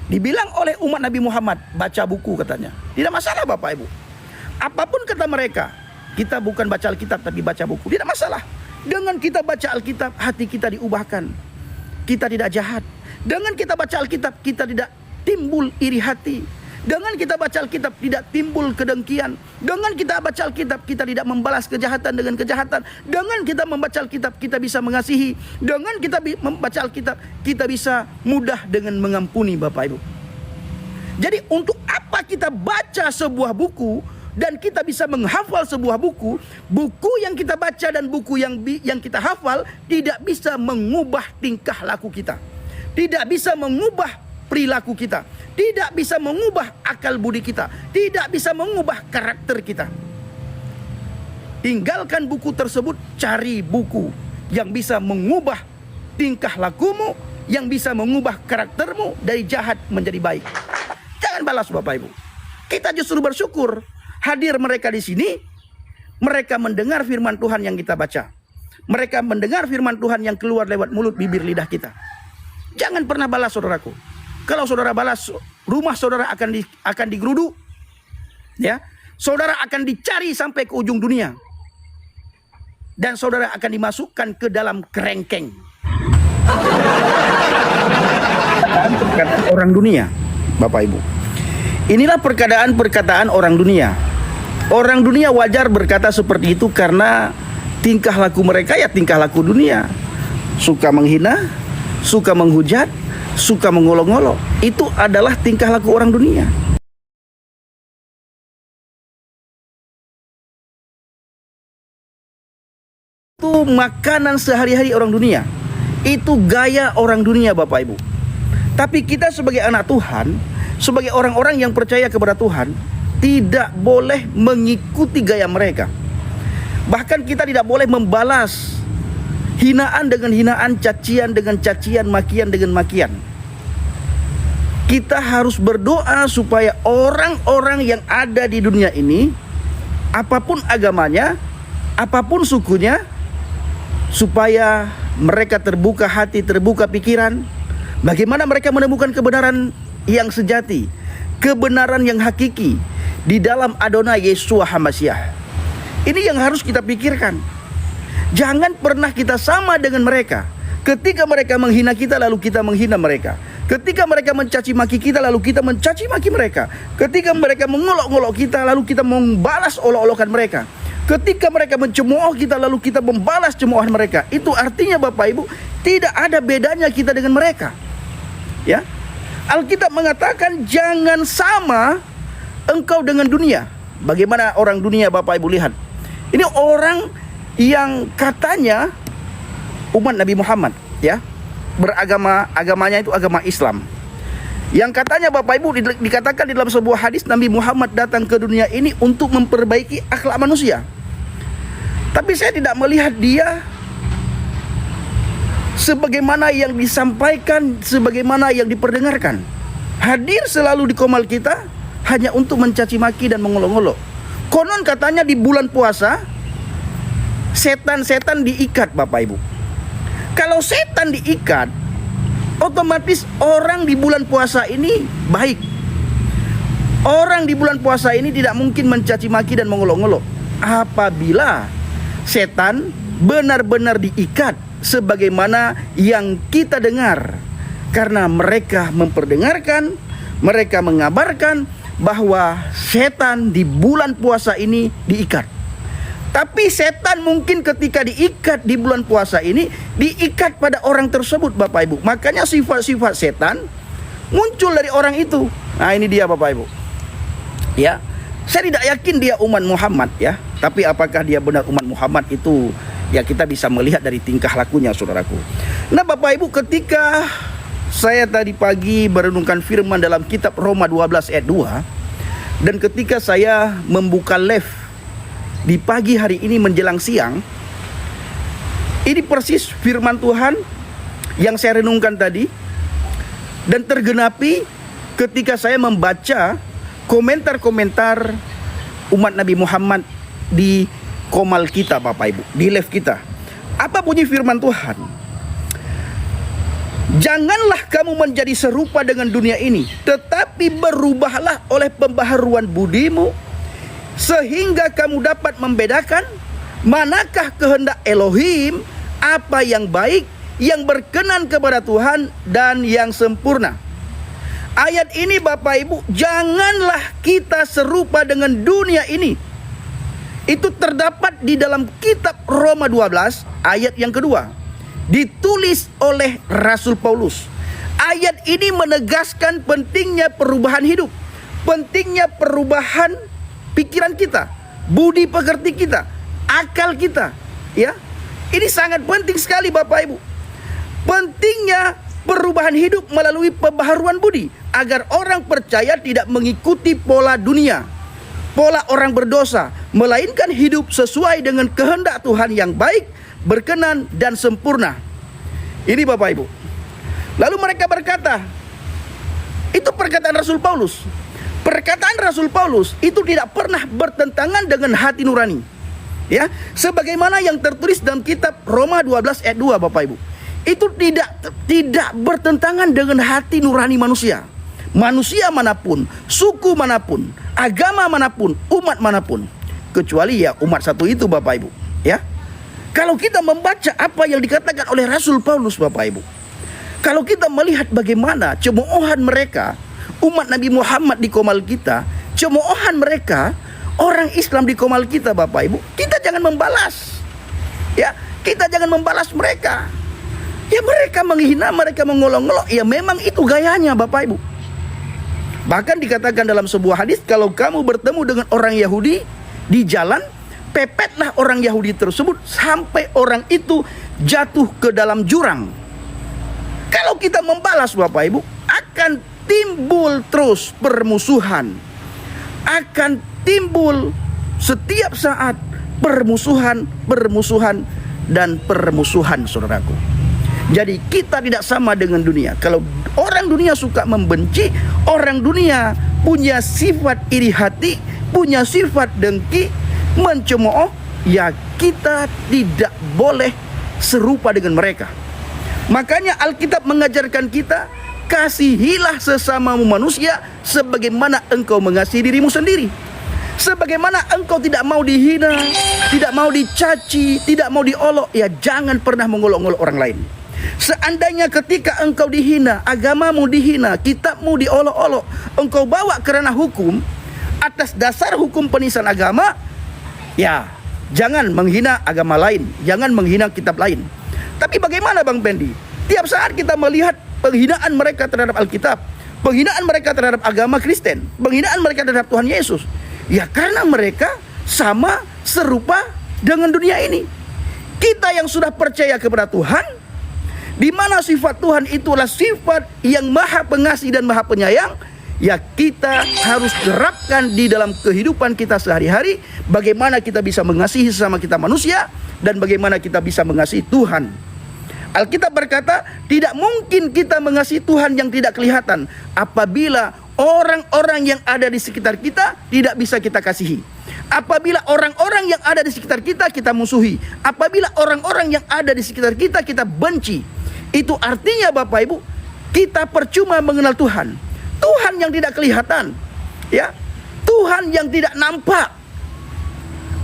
Dibilang oleh umat Nabi Muhammad, baca buku katanya. Tidak masalah Bapak Ibu. Apapun kata mereka, kita bukan baca Alkitab tapi baca buku. Tidak masalah. Dengan kita baca Alkitab, hati kita diubahkan. Kita tidak jahat. Dengan kita baca Alkitab, kita tidak timbul iri hati. Dengan kita baca Alkitab, tidak timbul kedengkian. Dengan kita baca Alkitab, kita tidak membalas kejahatan dengan kejahatan. Dengan kita membaca Alkitab, kita bisa mengasihi. Dengan kita membaca Alkitab, kita bisa mudah dengan mengampuni Bapak Ibu. Jadi untuk apa kita baca sebuah buku dan kita bisa menghafal sebuah buku? Buku yang kita baca dan buku yang kita hafal tidak bisa mengubah tingkah laku kita. Tidak bisa mengubah perilaku kita, tidak bisa mengubah akal budi kita, tidak bisa mengubah karakter kita. Tinggalkan buku tersebut, cari buku yang bisa mengubah tingkah lakumu, yang bisa mengubah karaktermu dari jahat menjadi baik. Jangan balas Bapak Ibu. Kita justru bersyukur hadir mereka di sini. Mereka mendengar firman Tuhan yang kita baca. Mereka mendengar firman Tuhan yang keluar lewat mulut bibir lidah kita. Jangan pernah balas saudaraku. Kalau saudara balas, rumah saudara akan digerudu, ya. Saudara akan dicari sampai ke ujung dunia, dan saudara akan dimasukkan ke dalam kerengkeng. Perkataan orang dunia, Bapak Ibu. Inilah perkataan orang dunia. Orang dunia wajar berkata seperti itu karena tingkah laku mereka ya tingkah laku dunia. Suka menghina, suka menghujat, suka mengolok-olok. Itu adalah tingkah laku orang dunia. Itu makanan sehari-hari orang dunia. Itu gaya orang dunia Bapak Ibu. Tapi kita sebagai anak Tuhan, sebagai orang-orang yang percaya kepada Tuhan, tidak boleh mengikuti gaya mereka. Bahkan kita tidak boleh membalas hinaan dengan hinaan, cacian dengan cacian, makian dengan makian. Kita harus berdoa supaya orang-orang yang ada di dunia ini, apapun agamanya, apapun sukunya, supaya mereka terbuka hati, terbuka pikiran. Bagaimana mereka menemukan kebenaran yang sejati, kebenaran yang hakiki di dalam Adonai Yeshua HaMashiach. Ini yang harus kita pikirkan. Jangan pernah kita sama dengan mereka. Ketika mereka menghina kita, lalu kita menghina mereka. Ketika mereka mencaci maki kita, lalu kita mencaci maki mereka. Ketika mereka mengolok-olok kita, lalu kita membalas olok-olokan mereka. Ketika mereka mencemooh kita, lalu kita membalas cemoohan mereka. Itu artinya Bapak Ibu, tidak ada bedanya kita dengan mereka. Ya, Alkitab mengatakan jangan sama engkau dengan dunia. Bagaimana orang dunia Bapak Ibu lihat? Ini orang yang katanya umat Nabi Muhammad, ya, agamanya itu agama Islam. Yang katanya Bapak Ibu dikatakan di dalam sebuah hadis, Nabi Muhammad datang ke dunia ini untuk memperbaiki akhlak manusia. Tapi saya tidak melihat dia sebagaimana yang disampaikan, sebagaimana yang diperdengarkan. Hadir selalu di komal kita hanya untuk mencaci maki dan mengolok-olok. Konon katanya di bulan puasa setan-setan diikat Bapak Ibu. Kalau setan diikat, otomatis orang di bulan puasa ini baik. Orang di bulan puasa ini tidak mungkin mencaci maki dan mengolok-olok. Apabila setan benar-benar diikat sebagaimana yang kita dengar. Karena mereka memperdengarkan, mereka mengabarkan bahwa setan di bulan puasa ini diikat. Tapi setan mungkin ketika diikat di bulan puasa ini, diikat pada orang tersebut Bapak Ibu. Makanya sifat-sifat setan muncul dari orang itu. Nah ini dia Bapak Ibu. Ya, saya tidak yakin dia umat Muhammad ya. Tapi apakah dia benar umat Muhammad itu, ya kita bisa melihat dari tingkah lakunya saudaraku. Nah Bapak Ibu, ketika saya tadi pagi merenungkan firman dalam kitab Roma 12 ayat 2, dan ketika saya membuka live di pagi hari ini menjelang siang, ini persis firman Tuhan yang saya renungkan tadi, dan tergenapi ketika saya membaca komentar-komentar umat Nabi Muhammad di komal kita Bapak Ibu, di live kita. Apa bunyi firman Tuhan? Janganlah kamu menjadi serupa dengan dunia ini, tetapi berubahlah oleh pembaharuan budimu, sehingga kamu dapat membedakan manakah kehendak Elohim, apa yang baik, yang berkenan kepada Tuhan, dan yang sempurna. Ayat ini Bapak Ibu, janganlah kita serupa dengan dunia ini. Itu terdapat di dalam kitab Roma 12 ayat yang kedua, ditulis oleh Rasul Paulus. Ayat ini menegaskan pentingnya perubahan hidup, pentingnya perubahan pikiran kita, budi pekerti kita, akal kita, ya. Ini sangat penting sekali Bapak Ibu. Pentingnya perubahan hidup melalui pembaharuan budi, agar orang percaya tidak mengikuti pola dunia, pola orang berdosa, melainkan hidup sesuai dengan kehendak Tuhan yang baik, berkenan, dan sempurna. Ini Bapak Ibu. Lalu mereka berkata, itu perkataan Rasul Paulus. Perkataan Rasul Paulus itu tidak pernah bertentangan dengan hati nurani, ya, sebagaimana yang tertulis dalam kitab Roma 12 ayat 2 Bapak Ibu. Itu tidak bertentangan dengan hati nurani manusia. Manusia manapun, suku manapun, agama manapun, umat manapun, kecuali ya umat satu itu Bapak Ibu, ya. Kalau kita membaca apa yang dikatakan oleh Rasul Paulus Bapak Ibu, kalau kita melihat bagaimana cemoohan mereka, umat Nabi Muhammad di Komal kita, cemoohan mereka, orang Islam di Komal kita Bapak Ibu, kita jangan membalas, ya, kita jangan membalas mereka. Ya mereka menghina, mereka mengolok-olok, ya memang itu gayanya Bapak Ibu. Bahkan dikatakan dalam sebuah hadis, kalau kamu bertemu dengan orang Yahudi di jalan, pepetlah orang Yahudi tersebut sampai orang itu jatuh ke dalam jurang. Kalau kita membalas Bapak Ibu, akan timbul terus permusuhan. Akan timbul setiap saat permusuhan, dan permusuhan saudaraku. Jadi kita tidak sama dengan dunia. Kalau orang dunia suka membenci, orang dunia punya sifat iri hati, punya sifat dengki, mencemooh, ya kita tidak boleh serupa dengan mereka. Makanya Alkitab mengajarkan kita, kasihilah sesamamu manusia sebagaimana engkau mengasihi dirimu sendiri. Sebagaimana engkau tidak mau dihina, tidak mau dicaci, tidak mau diolok, ya jangan pernah mengolok-olok orang lain. Seandainya ketika engkau dihina, agamamu dihina, kitabmu diolok-olok, engkau bawa ke ranah hukum atas dasar hukum penistaan agama, ya jangan menghina agama lain, jangan menghina kitab lain. Tapi bagaimana Bang Pendi? Tiap saat kita melihat penghinaan mereka terhadap Alkitab, penghinaan mereka terhadap agama Kristen, penghinaan mereka terhadap Tuhan Yesus. Ya karena mereka sama serupa dengan dunia ini. Kita yang sudah percaya kepada Tuhan, di mana sifat Tuhan itulah sifat yang maha pengasih dan maha penyayang, ya kita harus terapkan di dalam kehidupan kita sehari-hari. Bagaimana kita bisa mengasihi sesama kita manusia, dan bagaimana kita bisa mengasihi Tuhan. Alkitab berkata, tidak mungkin kita mengasihi Tuhan yang tidak kelihatan apabila orang-orang yang ada di sekitar kita tidak bisa kita kasihi. Apabila orang-orang yang ada di sekitar kita, kita musuhi. Apabila orang-orang yang ada di sekitar kita, kita benci. Itu artinya Bapak Ibu, kita percuma mengenal Tuhan. Tuhan yang tidak kelihatan, ya, Tuhan yang tidak nampak.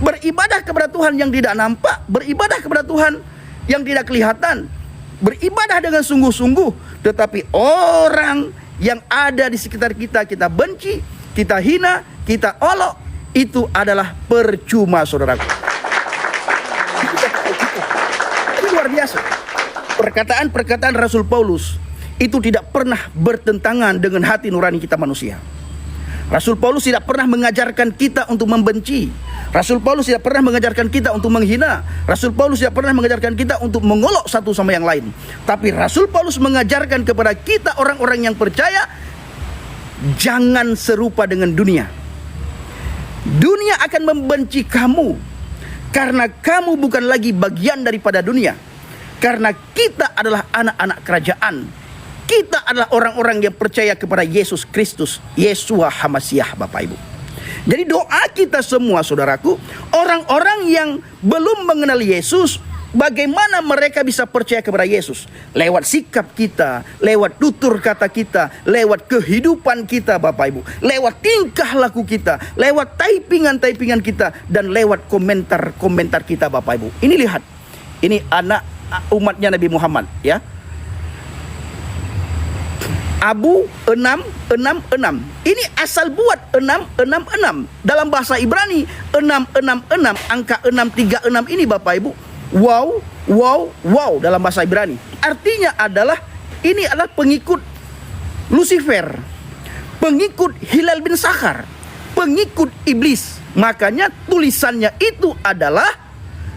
Beribadah kepada Tuhan yang tidak nampak, beribadah kepada Tuhan yang tidak kelihatan, beribadah dengan sungguh-sungguh, tetapi orang yang ada di sekitar kita, kita benci, kita hina, kita olok, itu adalah percuma saudaraku. Itu luar biasa. Perkataan-perkataan Rasul Paulus itu tidak pernah bertentangan dengan hati nurani kita manusia. Rasul Paulus tidak pernah mengajarkan kita untuk membenci. Rasul Paulus tidak pernah mengajarkan kita untuk menghina. Rasul Paulus tidak pernah mengajarkan kita untuk mengolok satu sama yang lain. Tapi Rasul Paulus mengajarkan kepada kita orang-orang yang percaya, jangan serupa dengan dunia. Dunia akan membenci kamu karena kamu bukan lagi bagian daripada dunia. Karena kita adalah anak-anak kerajaan. Kita adalah orang-orang yang percaya kepada Yesus Kristus, Yeshua HaMashiach Bapak Ibu. Jadi doa kita semua saudaraku, orang-orang yang belum mengenal Yesus, Bagaimana mereka bisa percaya kepada Yesus? Lewat sikap kita, lewat tutur kata kita, lewat kehidupan kita Bapak Ibu, lewat tingkah laku kita, lewat typingan-typingan kita, dan lewat komentar-komentar kita Bapak Ibu. Ini lihat, ini anak umatnya Nabi Muhammad ya. Abu 666. Ini asal buat 666. Dalam bahasa Ibrani 666, angka 636 ini Bapak Ibu. Wow, wow, wow dalam bahasa Ibrani. Artinya adalah ini adalah pengikut Lucifer, pengikut Hilal bin Sakhar, pengikut iblis. Makanya tulisannya itu adalah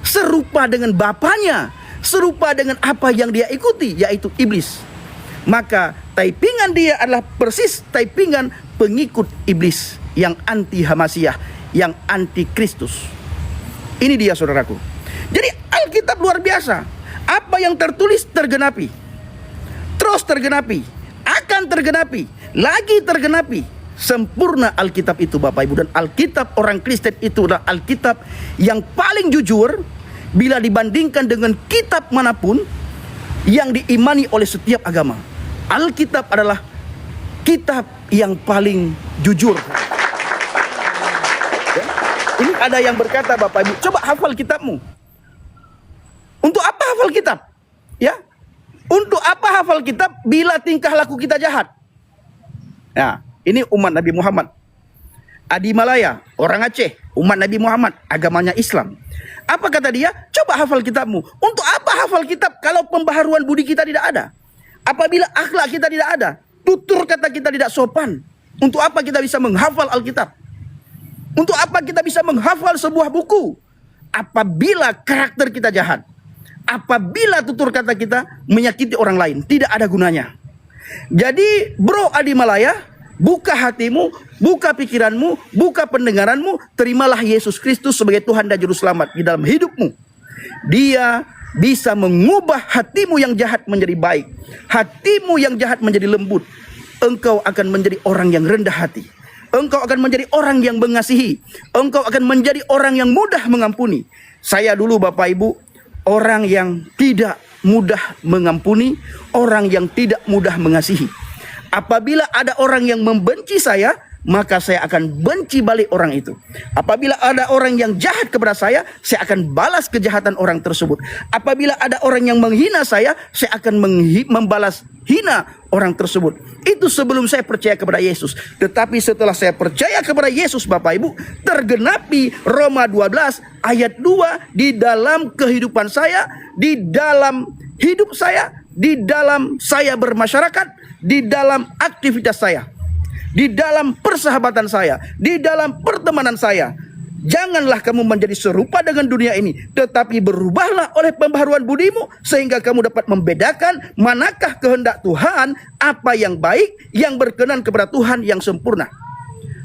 serupa dengan bapaknya, serupa dengan apa yang dia ikuti, yaitu iblis. Maka typingan dia adalah persis typingan pengikut iblis yang anti Hamasyah, yang anti Kristus. Ini dia saudaraku. Jadi Alkitab luar biasa. Apa yang tertulis tergenapi, terus tergenapi, akan tergenapi, lagi tergenapi. Sempurna Alkitab itu Bapak Ibu. Dan Alkitab orang Kristen itu adalah Alkitab yang paling jujur bila dibandingkan dengan kitab manapun yang diimani oleh setiap agama. Alkitab adalah kitab yang paling jujur. Ya? Ini ada yang berkata Bapak Ibu, coba hafal kitabmu. Untuk apa hafal kitab? Ya, untuk apa hafal kitab bila tingkah laku kita jahat? Nah, ini umat Nabi Muhammad. Adi Malaya, orang Aceh, umat Nabi Muhammad, agamanya Islam. Apa kata dia? Coba hafal kitabmu. Untuk apa hafal kitab kalau pembaharuan budi kita tidak ada? Apabila akhlak kita tidak ada, tutur kata kita tidak sopan, untuk apa kita bisa menghafal Alkitab? Untuk apa kita bisa menghafal sebuah buku? Apabila karakter kita jahat, apabila tutur kata kita menyakiti orang lain, tidak ada gunanya. Jadi bro Adi Malaya, buka hatimu, buka pikiranmu, buka pendengaranmu, terimalah Yesus Kristus sebagai Tuhan dan Juru Selamat di dalam hidupmu. Dia bisa mengubah hatimu yang jahat menjadi baik, hatimu yang jahat menjadi lembut. Engkau akan menjadi orang yang rendah hati, engkau akan menjadi orang yang mengasihi, engkau akan menjadi orang yang mudah mengampuni. Saya dulu Bapak Ibu, orang yang tidak mudah mengampuni, orang yang tidak mudah mengasihi. Apabila ada orang yang membenci saya, maka saya akan benci balik orang itu. Apabila ada orang yang jahat kepada saya akan balas kejahatan orang tersebut. Apabila ada orang yang menghina saya akan membalas hina orang tersebut. Itu sebelum saya percaya kepada Yesus. Tetapi setelah saya percaya kepada Yesus Bapak Ibu, tergenapi Roma 12 ayat 2 di dalam kehidupan saya, di dalam hidup saya, di dalam saya bermasyarakat, di dalam aktivitas saya, di dalam persahabatan saya, di dalam pertemanan saya. Janganlah kamu menjadi serupa dengan dunia ini, tetapi berubahlah oleh pembaharuan budimu, sehingga kamu dapat membedakan manakah kehendak Tuhan, apa yang baik, yang berkenan kepada Tuhan yang sempurna.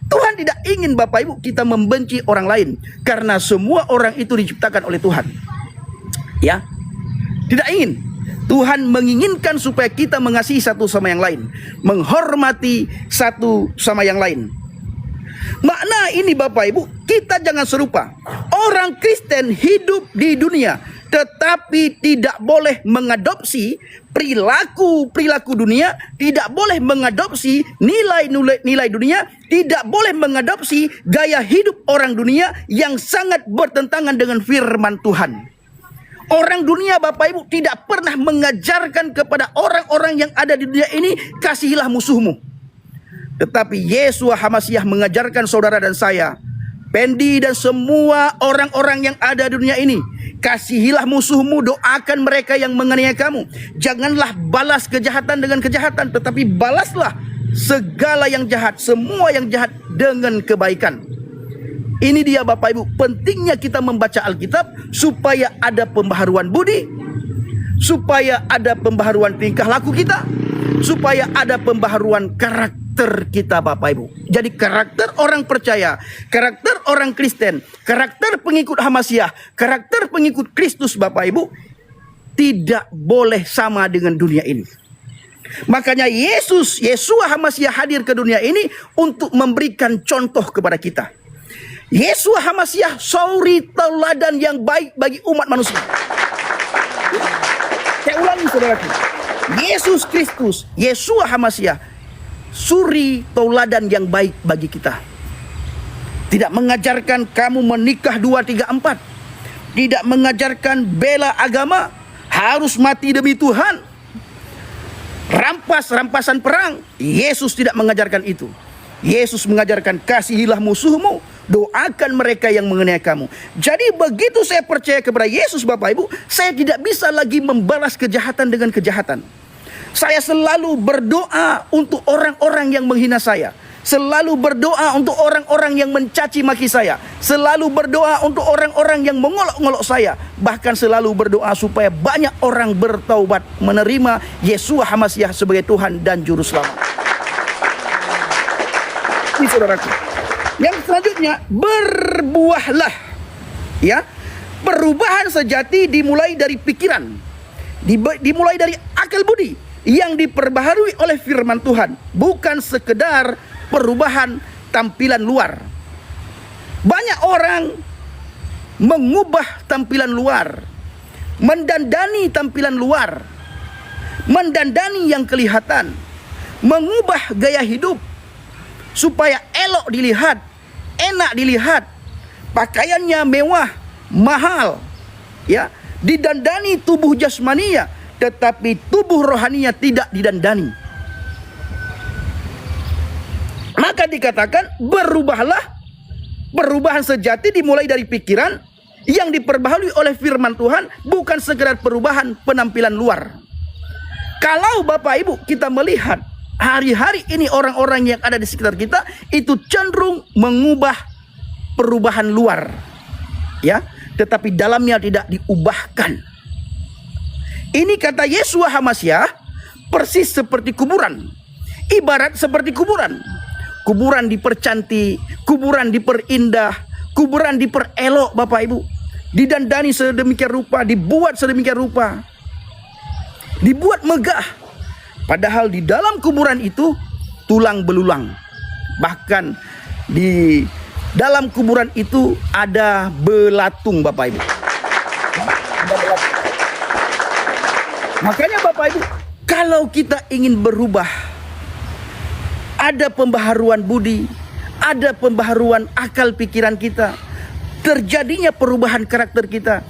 Tuhan tidak ingin Bapak Ibu kita membenci orang lain, karena semua orang itu diciptakan oleh Tuhan. Ya, tidak ingin. Tuhan menginginkan supaya kita mengasihi satu sama yang lain, menghormati satu sama yang lain. Makna ini Bapak Ibu, kita jangan serupa. Orang Kristen hidup di dunia, tetapi tidak boleh mengadopsi perilaku dunia, tidak boleh mengadopsi nilai dunia, tidak boleh mengadopsi gaya hidup orang dunia yang sangat bertentangan dengan firman Tuhan. Orang dunia Bapak Ibu tidak pernah mengajarkan kepada orang-orang yang ada di dunia ini, kasihilah musuhmu. Tetapi Yesua Hamasyah mengajarkan saudara dan saya, Pendi dan semua orang-orang yang ada di dunia ini, kasihilah musuhmu, doakan mereka yang menganiaya kamu. Janganlah balas kejahatan dengan kejahatan, tetapi balaslah segala yang jahat, semua yang jahat dengan kebaikan. Ini dia Bapak Ibu, pentingnya kita membaca Alkitab supaya ada pembaharuan budi, supaya ada pembaharuan tingkah laku kita, supaya ada pembaharuan karakter kita Bapak Ibu. Jadi karakter orang percaya, karakter orang Kristen, karakter pengikut Hamasyah, karakter pengikut Kristus Bapak Ibu tidak boleh sama dengan dunia ini. Makanya Yesua Hamasyah hadir ke dunia ini untuk memberikan contoh kepada kita. Yesua Hamasyah suri teladan yang baik bagi umat manusia. Saya ulangi saudaraku. Yesus Kristus, Yeshua HaMashiach, suri tauladan yang baik bagi kita. Tidak mengajarkan kamu menikah 2, 3, 4. Tidak mengajarkan bela agama, harus mati demi Tuhan. Rampasan perang, Yesus tidak mengajarkan itu. Yesus mengajarkan kasihilah musuhmu, doakan mereka yang menganiaya kamu. Jadi begitu saya percaya kepada Yesus Bapak Ibu, saya tidak bisa lagi membalas kejahatan dengan kejahatan. Saya selalu berdoa untuk orang-orang yang menghina saya. Selalu berdoa untuk orang-orang yang mencaci maki saya. Selalu berdoa untuk orang-orang yang mengolok-ngolok saya. Bahkan selalu berdoa supaya banyak orang bertaubat, menerima Yeshua HaMashiach sebagai Tuhan dan Juru Selamat. Ini saudaraku. Yang selanjutnya, berbuahlah. Ya, perubahan sejati dimulai dari pikiran, dimulai dari akal budi yang diperbaharui oleh firman Tuhan, bukan sekedar perubahan tampilan luar. Banyak orang mengubah tampilan luar, mendandani tampilan luar, mendandani yang kelihatan, mengubah gaya hidup supaya elok dilihat, enak dilihat, pakaiannya mewah, mahal, ya, didandani tubuh jasmaninya, tetapi tubuh rohaninya tidak didandani. Maka dikatakan berubahlah. Perubahan sejati dimulai dari pikiran yang diperbaharui oleh firman Tuhan, bukan sekedar perubahan penampilan luar. Kalau Bapak Ibu kita melihat hari-hari ini orang-orang yang ada di sekitar kita itu cenderung mengubah perubahan luar, ya, tetapi dalamnya tidak diubahkan. Ini kata Yeshua HaMashiach persis seperti kuburan. Ibarat seperti kuburan. Kuburan dipercantik, kuburan diperindah, kuburan diperelok Bapak Ibu. Didandani sedemikian rupa, dibuat sedemikian rupa. Dibuat megah. Padahal di dalam kuburan itu tulang belulang. Bahkan di dalam kuburan itu ada belatung Bapak Ibu. Ada belatung. Makanya Bapak Ibu, kalau kita ingin berubah, ada pembaharuan budi, ada pembaharuan akal pikiran kita, terjadinya perubahan karakter kita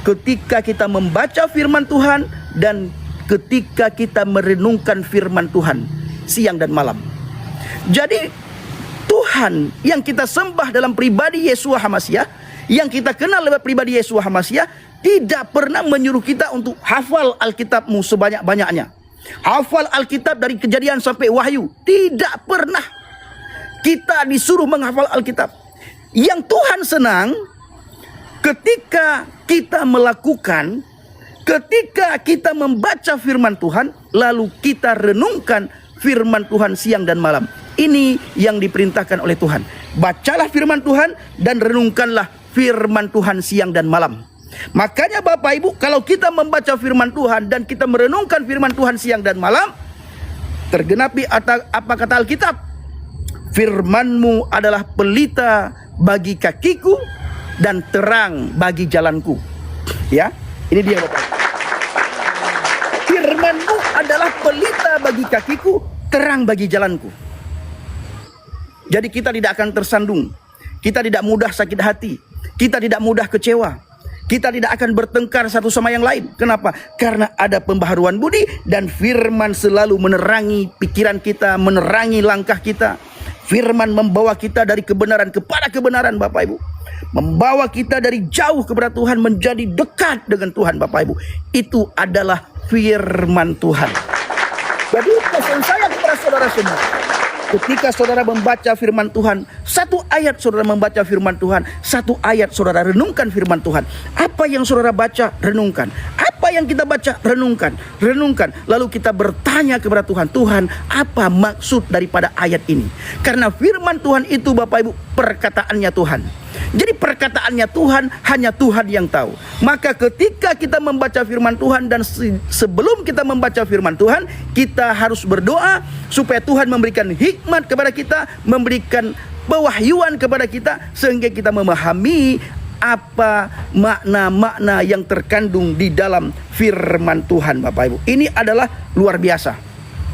ketika kita membaca firman Tuhan dan ketika kita merenungkan firman Tuhan siang dan malam. Jadi Tuhan yang kita sembah dalam pribadi Yeshua HaMashiach, yang kita kenal lewat pribadi Yeshua HaMashiach, tidak pernah menyuruh kita untuk hafal Alkitabmu sebanyak-banyaknya. Hafal Alkitab dari Kejadian sampai Wahyu. Tidak pernah kita disuruh menghafal Alkitab. Yang Tuhan senang ketika kita melakukan, ketika kita membaca firman Tuhan, lalu kita renungkan firman Tuhan siang dan malam. Ini yang diperintahkan oleh Tuhan. Bacalah firman Tuhan dan renungkanlah firman Tuhan siang dan malam. Makanya Bapak Ibu, kalau kita membaca firman Tuhan dan kita merenungkan firman Tuhan siang dan malam, tergenapi apa kata Alkitab? Firman-Mu adalah pelita bagi kakiku dan terang bagi jalanku. Ya, ini dia Bapak. Firman-Mu adalah pelita bagi kakiku, terang bagi jalanku. Jadi kita tidak akan tersandung, kita tidak mudah sakit hati, kita tidak mudah kecewa. Kita tidak akan bertengkar satu sama yang lain. Kenapa? Karena ada pembaharuan budi dan firman selalu menerangi pikiran kita, menerangi langkah kita. Firman membawa kita dari kebenaran kepada kebenaran Bapak Ibu. Membawa kita dari jauh kepada Tuhan menjadi dekat dengan Tuhan Bapak Ibu. Itu adalah firman Tuhan. Jadi pesan saya kepada saudara semua, ketika saudara membaca firman Tuhan, satu ayat saudara membaca firman Tuhan, satu ayat saudara renungkan firman Tuhan. Apa yang saudara baca, renungkan. Apa yang kita baca, renungkan. Renungkan. Lalu kita bertanya kepada Tuhan, Tuhan, apa maksud daripada ayat ini? Karena firman Tuhan itu Bapak Ibu, perkataannya Tuhan. Jadi perkataannya Tuhan, hanya Tuhan yang tahu. Maka ketika kita membaca firman Tuhan dan sebelum kita membaca firman Tuhan, kita harus berdoa supaya Tuhan memberikan hikmat kepada kita, memberikan pewahyuan kepada kita, sehingga kita memahami apa makna-makna yang terkandung di dalam firman Tuhan, Bapak Ibu. Ini adalah luar biasa,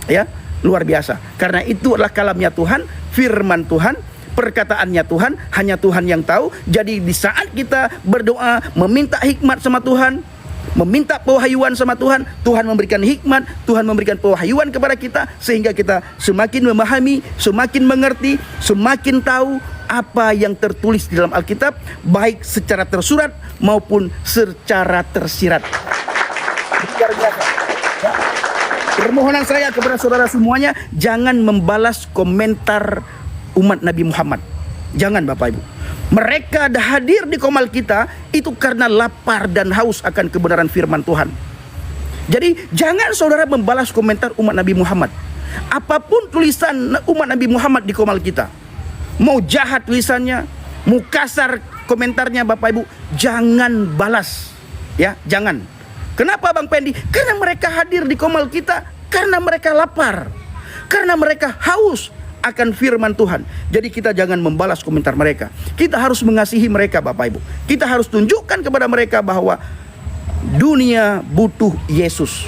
ya, luar biasa. Karena itu adalah kalamnya Tuhan, firman Tuhan, perkataannya Tuhan, hanya Tuhan yang tahu. Jadi di saat kita berdoa, meminta hikmat sama Tuhan, meminta pewahyuan sama Tuhan, Tuhan memberikan hikmat, Tuhan memberikan pewahyuan kepada kita, sehingga kita semakin memahami, semakin mengerti, semakin tahu apa yang tertulis di dalam Alkitab, baik secara tersurat maupun secara tersirat. Luar biasa. Ya. Permohonan saya kepada saudara semuanya, jangan membalas komentar umat Nabi Muhammad. Jangan, Bapak Ibu. Mereka dah hadir di komal kita itu karena lapar dan haus akan kebenaran firman Tuhan. Jadi jangan saudara membalas komentar umat Nabi Muhammad. Apapun tulisan umat Nabi Muhammad di komal kita, mau jahat tulisannya, mau kasar komentarnya, Bapak Ibu, jangan balas. Ya, jangan. Kenapa, Bang Pendi? Karena mereka hadir di komal kita karena mereka lapar, karena mereka haus akan firman Tuhan. Jadi kita jangan membalas komentar mereka. Kita harus mengasihi mereka, Bapak Ibu. Kita harus tunjukkan kepada mereka bahwa dunia butuh Yesus.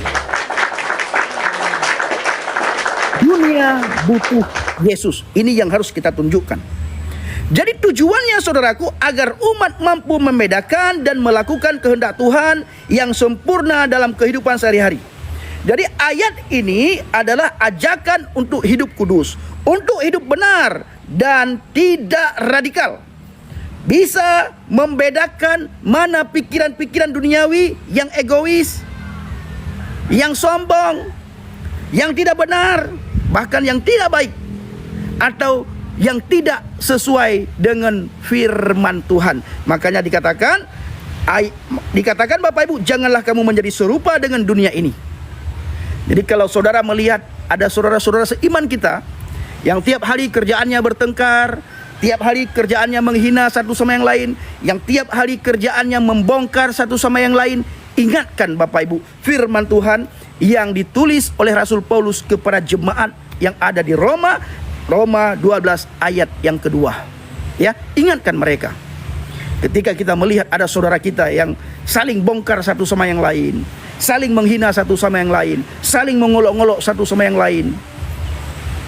Dunia butuh Yesus. Ini yang harus kita tunjukkan. Jadi tujuannya, saudaraku, agar umat mampu membedakan dan melakukan kehendak Tuhan yang sempurna dalam kehidupan sehari-hari. Jadi ayat ini adalah ajakan untuk hidup kudus, untuk hidup benar dan tidak radikal. Bisa membedakan mana pikiran-pikiran duniawi yang egois, yang sombong, yang tidak benar, bahkan yang tidak baik, atau yang tidak sesuai dengan firman Tuhan. Makanya dikatakan Bapak Ibu, janganlah kamu menjadi serupa dengan dunia ini. Jadi kalau saudara melihat ada saudara-saudara seiman kita yang tiap hari kerjaannya bertengkar, tiap hari kerjaannya menghina satu sama yang lain, yang tiap hari kerjaannya membongkar satu sama yang lain, ingatkan Bapak Ibu firman Tuhan yang ditulis oleh Rasul Paulus kepada jemaat yang ada di Roma 12 ayat yang kedua. Ya, ingatkan mereka. Ketika kita melihat ada saudara kita yang saling bongkar satu sama yang lain, saling menghina satu sama yang lain, saling mengolok-olok satu sama yang lain,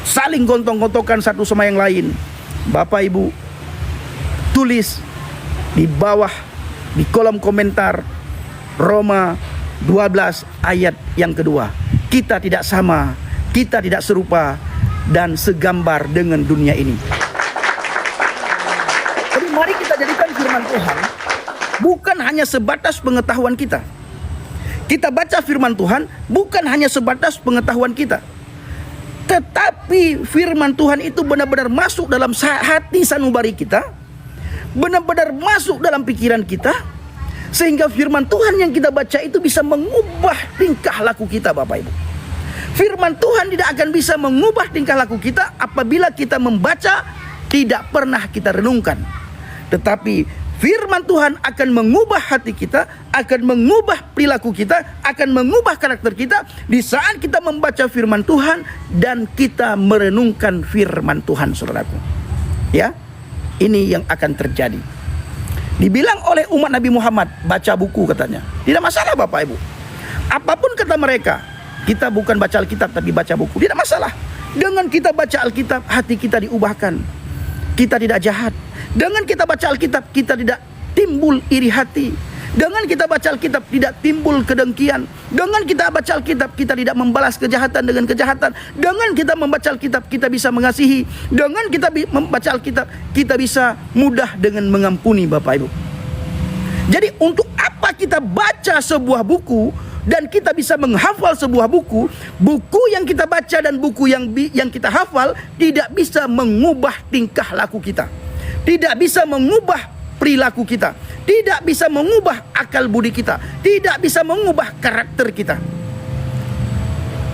saling gontok-gontokan satu sama yang lain, Bapak Ibu, tulis di bawah di kolom komentar Roma 12 ayat yang kedua. Kita tidak sama, kita tidak serupa dan segambar dengan dunia ini. Jadi mari kita jadikan firman Tuhan bukan hanya sebatas pengetahuan kita. Kita baca firman Tuhan bukan hanya sebatas pengetahuan kita, tetapi firman Tuhan itu benar-benar masuk dalam hati sanubari kita, benar-benar masuk dalam pikiran kita, sehingga firman Tuhan yang kita baca itu bisa mengubah tingkah laku kita, Bapak Ibu. Firman Tuhan tidak akan bisa mengubah tingkah laku kita apabila kita membaca tidak pernah kita renungkan. Tetapi firman Tuhan akan mengubah hati kita, akan mengubah perilaku kita, akan mengubah karakter kita di saat kita membaca firman Tuhan dan kita merenungkan firman Tuhan, saudaraku. Ya, ini yang akan terjadi. Dibilang oleh umat Nabi Muhammad, baca buku katanya. Tidak masalah, Bapak Ibu. Apapun kata mereka, kita bukan baca Alkitab tapi baca buku. Tidak masalah. Dengan kita baca Alkitab, hati kita diubahkan. Kita tidak jahat. Dengan kita baca Alkitab, kita tidak timbul iri hati. Dengan kita baca Alkitab, tidak timbul kedengkian. Dengan kita baca Alkitab, kita tidak membalas kejahatan dengan kejahatan. Dengan kita membaca Alkitab, kita bisa mengasihi. Dengan kita membaca Alkitab, kita bisa mudah dengan mengampuni, Bapak Ibu. Jadi untuk apa kita baca sebuah buku dan kita bisa menghafal sebuah buku? Buku yang kita baca dan buku yang kita hafal tidak bisa mengubah tingkah laku kita, tidak bisa mengubah perilaku kita, tidak bisa mengubah akal budi kita, tidak bisa mengubah karakter kita.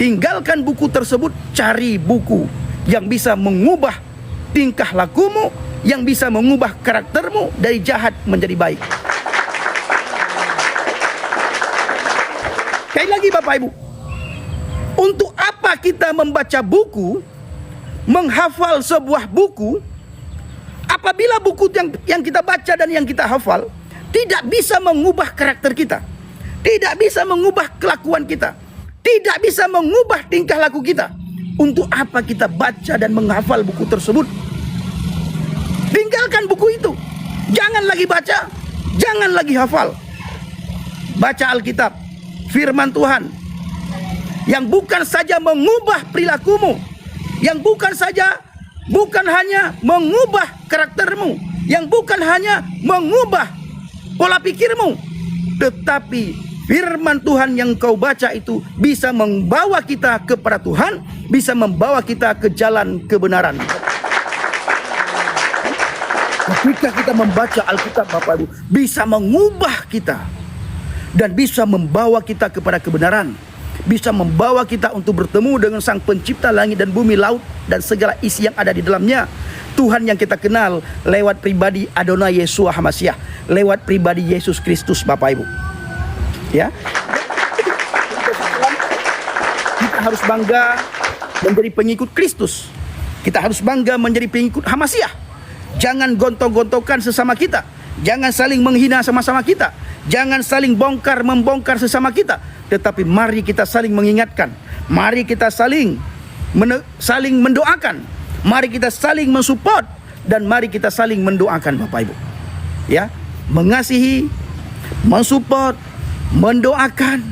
Tinggalkan buku tersebut, cari buku yang bisa mengubah tingkah lakumu, yang bisa mengubah karaktermu dari jahat menjadi baik. Sekali lagi Bapak Ibu, untuk apa kita membaca buku, menghafal sebuah buku, apabila buku yang kita baca dan yang kita hafal tidak bisa mengubah karakter kita, tidak bisa mengubah kelakuan kita, tidak bisa mengubah tingkah laku kita. Untuk apa kita baca dan menghafal buku tersebut? Tinggalkan buku itu. Jangan lagi baca, jangan lagi hafal. Baca Alkitab, firman Tuhan, yang bukan saja mengubah perilakumu, yang bukan hanya mengubah karaktermu, yang bukan hanya mengubah pola pikirmu, tetapi firman Tuhan yang kau baca itu bisa membawa kita kepada Tuhan, bisa membawa kita ke jalan kebenaran. Ketika kita membaca Alkitab, Bapak Ibu, bisa mengubah kita dan bisa membawa kita kepada kebenaran, bisa membawa kita untuk bertemu dengan Sang Pencipta langit dan bumi, laut dan segala isi yang ada di dalamnya. Tuhan yang kita kenal lewat pribadi Adonai Yeshua HaMashiach, lewat pribadi Yesus Kristus, Bapak Ibu. Ya, kita harus bangga menjadi pengikut Kristus. Kita harus bangga menjadi pengikut HaMashiach. Jangan gontok-gontokan sesama kita, jangan saling menghina sama-sama kita, jangan saling membongkar sesama kita. Tetapi mari kita saling mengingatkan, mari kita saling mendoakan, mari kita saling mensupport, dan mari kita saling mendoakan, Bapak Ibu. Ya, mengasihi, mensupport, mendoakan.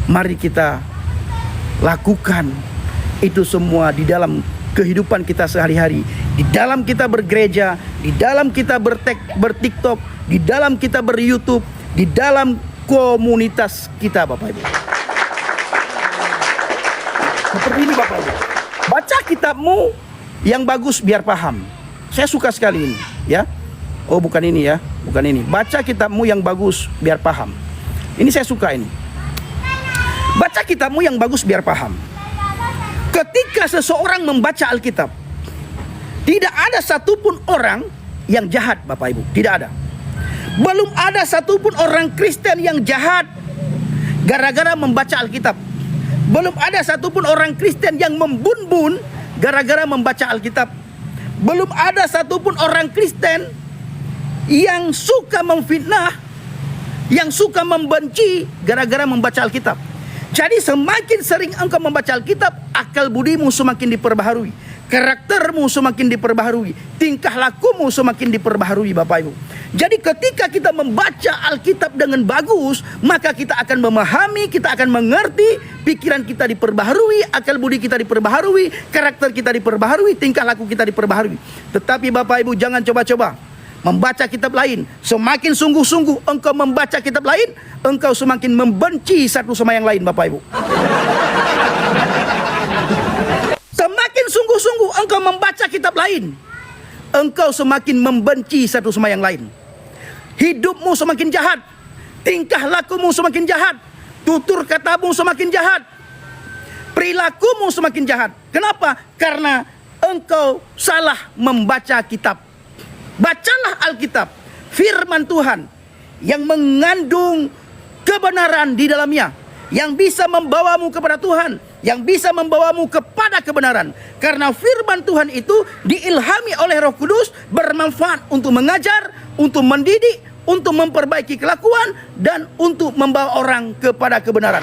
Mari kita lakukan itu semua di dalam kehidupan kita sehari-hari, di dalam kita bergereja, di dalam kita bertiktok, di dalam kita berYouTube, di dalam komunitas kita, Bapak Ibu. Seperti ini, Bapak Ibu. Baca kitabmu yang bagus biar paham. Saya suka sekali ini, ya. Oh, bukan ini ya, bukan ini. Baca kitabmu yang bagus biar paham. Ini saya suka ini. Baca kitabmu yang bagus biar paham. Ketika seseorang membaca Alkitab, tidak ada satupun orang yang jahat, Bapak Ibu. Tidak ada. Belum ada satupun orang Kristen yang jahat gara-gara membaca Alkitab. Belum ada satupun orang Kristen yang membun-bun gara-gara membaca Alkitab. Belum ada satupun orang Kristen yang suka memfitnah, yang suka membenci gara-gara membaca Alkitab. Jadi semakin sering engkau membaca Alkitab, akal budimu semakin diperbaharui, karaktermu semakin diperbaharui, tingkah lakumu semakin diperbaharui, Bapak Ibu. Jadi ketika kita membaca Alkitab dengan bagus, maka kita akan memahami, kita akan mengerti, pikiran kita diperbaharui, akal budi kita diperbaharui, karakter kita diperbaharui, tingkah laku kita diperbaharui. Tetapi Bapak Ibu jangan coba-coba membaca kitab lain. Semakin sungguh-sungguh engkau membaca kitab lain, engkau semakin membenci satu sama yang lain, Bapak Ibu. Semakin sungguh-sungguh engkau membaca kitab lain, engkau semakin membenci satu sama yang lain. Hidupmu semakin jahat, tingkah lakumu semakin jahat, tutur katamu semakin jahat, perilakumu semakin jahat. Kenapa? Karena engkau salah membaca kitab. Bacalah Alkitab, firman Tuhan yang mengandung kebenaran di dalamnya, yang bisa membawamu kepada Tuhan, yang bisa membawamu kepada kebenaran. Karena firman Tuhan itu diilhami oleh Roh Kudus, bermanfaat untuk mengajar, untuk mendidik, untuk memperbaiki kelakuan, dan untuk membawa orang kepada kebenaran.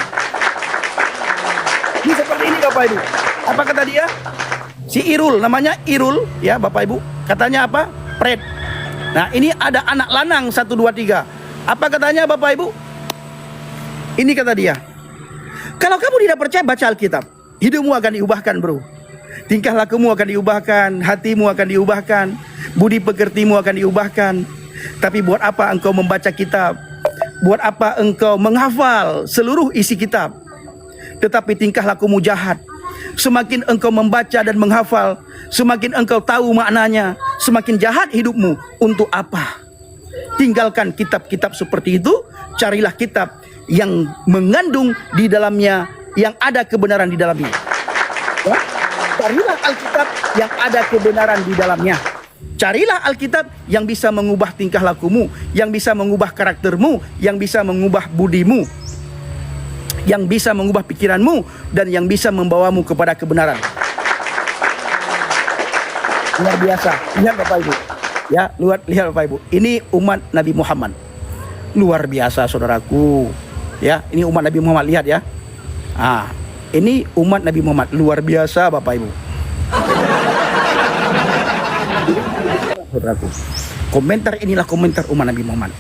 Ini seperti ini, Bapak Ibu. Apa kata dia? Si Irul, namanya Irul, ya Bapak Ibu. Katanya apa? Pret. Nah, ini ada anak lanang 1, 2, 3. Apa katanya Bapak Ibu? Ini kata dia. Kalau kamu tidak percaya, baca Alkitab. Hidupmu akan diubahkan, bro. Tingkah lakumu akan diubahkan, hatimu akan diubahkan, budi pekertimu akan diubahkan. Tapi buat apa engkau membaca kitab? Buat apa engkau menghafal seluruh isi kitab, tetapi tingkah lakumu jahat? Semakin engkau membaca dan menghafal, semakin engkau tahu maknanya, semakin jahat hidupmu. Untuk apa? Tinggalkan kitab-kitab seperti itu. Carilah kitab yang mengandung di dalamnya, yang ada kebenaran di dalamnya. Ya? Carilah Alkitab yang ada kebenaran di dalamnya. Carilah Alkitab yang bisa mengubah tingkah lakumu, yang bisa mengubah karaktermu, yang bisa mengubah budimu, yang bisa mengubah pikiranmu, dan yang bisa membawamu kepada kebenaran. Luar biasa. Lihat Bapak Ibu. Ya, lihat Bapak Ibu. Ini umat Nabi Muhammad. Luar biasa saudaraku. Ya, ini umat Nabi Muhammad, lihat ya. Ini umat Nabi Muhammad luar biasa Bapak Ibu. Saudaraku, komentar inilah komentar umat Nabi Muhammad.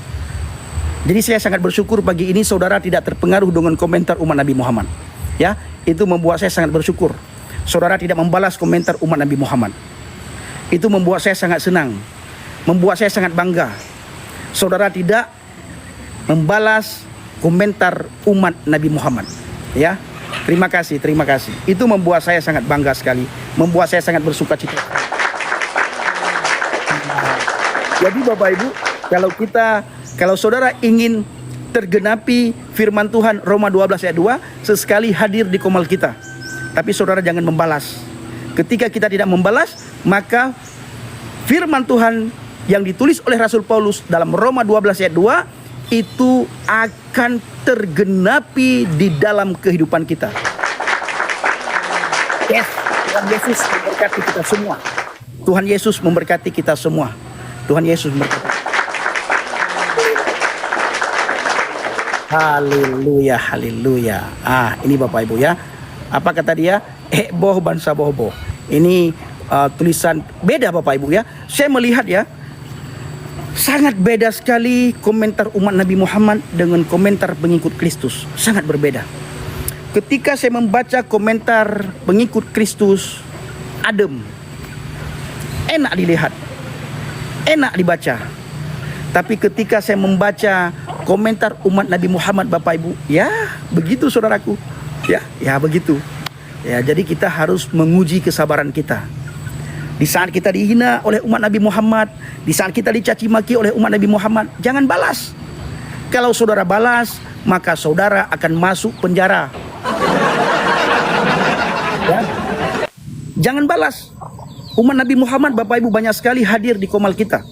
Jadi saya sangat bersyukur pagi ini saudara tidak terpengaruh dengan komentar umat Nabi Muhammad. Ya, itu membuat saya sangat bersyukur. Saudara tidak membalas komentar umat Nabi Muhammad. Itu membuat saya sangat senang, membuat saya sangat bangga. Saudara tidak membalas komentar umat Nabi Muhammad. Ya, terima kasih, terima kasih. Itu membuat saya sangat bangga sekali, membuat saya sangat bersuka cita. Jadi Bapak Ibu, kalau saudara ingin tergenapi firman Tuhan Roma 12 ayat 2, sesekali hadir di komal kita. Tapi saudara jangan membalas. Ketika kita tidak membalas, maka firman Tuhan yang ditulis oleh Rasul Paulus dalam Roma 12 ayat 2 itu akan tergenapi di dalam kehidupan kita. Yes, Tuhan Yesus memberkati kita semua. Tuhan Yesus memberkati kita semua. Tuhan Yesus memberkati. Haleluya, haleluya. Ini Bapak Ibu ya. Apa kata dia? Boh bansa boh. Ini tulisan beda Bapak Ibu ya. Saya melihat ya, sangat beda sekali komentar umat Nabi Muhammad dengan komentar pengikut Kristus. Sangat berbeda. Ketika saya membaca komentar pengikut Kristus, adem, enak dilihat, enak dibaca. Tapi ketika saya membaca komentar umat Nabi Muhammad Bapak Ibu, ya begitu saudaraku. Ya begitu. Ya, jadi kita harus menguji kesabaran kita. Di saat kita dihina oleh umat Nabi Muhammad, di saat kita dicaci maki oleh umat Nabi Muhammad, jangan balas. Kalau saudara balas, maka saudara akan masuk penjara. Ya. Jangan balas. Umat Nabi Muhammad Bapak Ibu banyak sekali hadir di komal kita.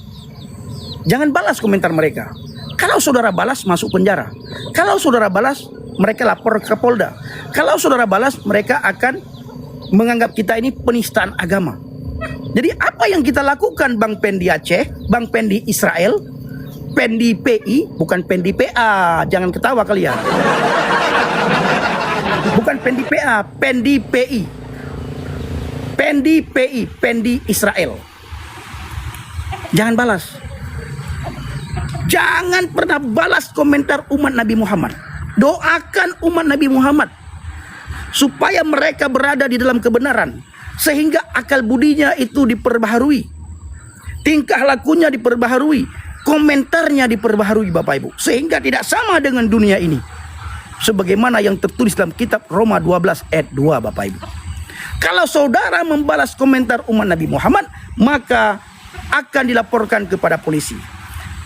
Jangan balas komentar mereka. Kalau saudara balas, masuk penjara. Kalau saudara balas, mereka lapor ke Polda. Kalau saudara balas, mereka akan menganggap kita ini penistaan agama. Jadi apa yang kita lakukan Bang Pendi Aceh, Bang Pendi Israel, Pendi PI, bukan Pendi PA, jangan ketawa kalian. Bukan Pendi PA, Pendi PI. Pendi PI, Pendi Israel. Jangan balas. Jangan pernah balas komentar umat Nabi Muhammad. Doakan umat Nabi Muhammad supaya mereka berada di dalam kebenaran, sehingga akal budinya itu diperbaharui, tingkah lakunya diperbaharui, komentarnya diperbaharui Bapak Ibu, sehingga tidak sama dengan dunia ini, sebagaimana yang tertulis dalam kitab Roma 12 ayat 2 Bapak Ibu. Kalau saudara membalas komentar umat Nabi Muhammad, maka akan dilaporkan kepada polisi,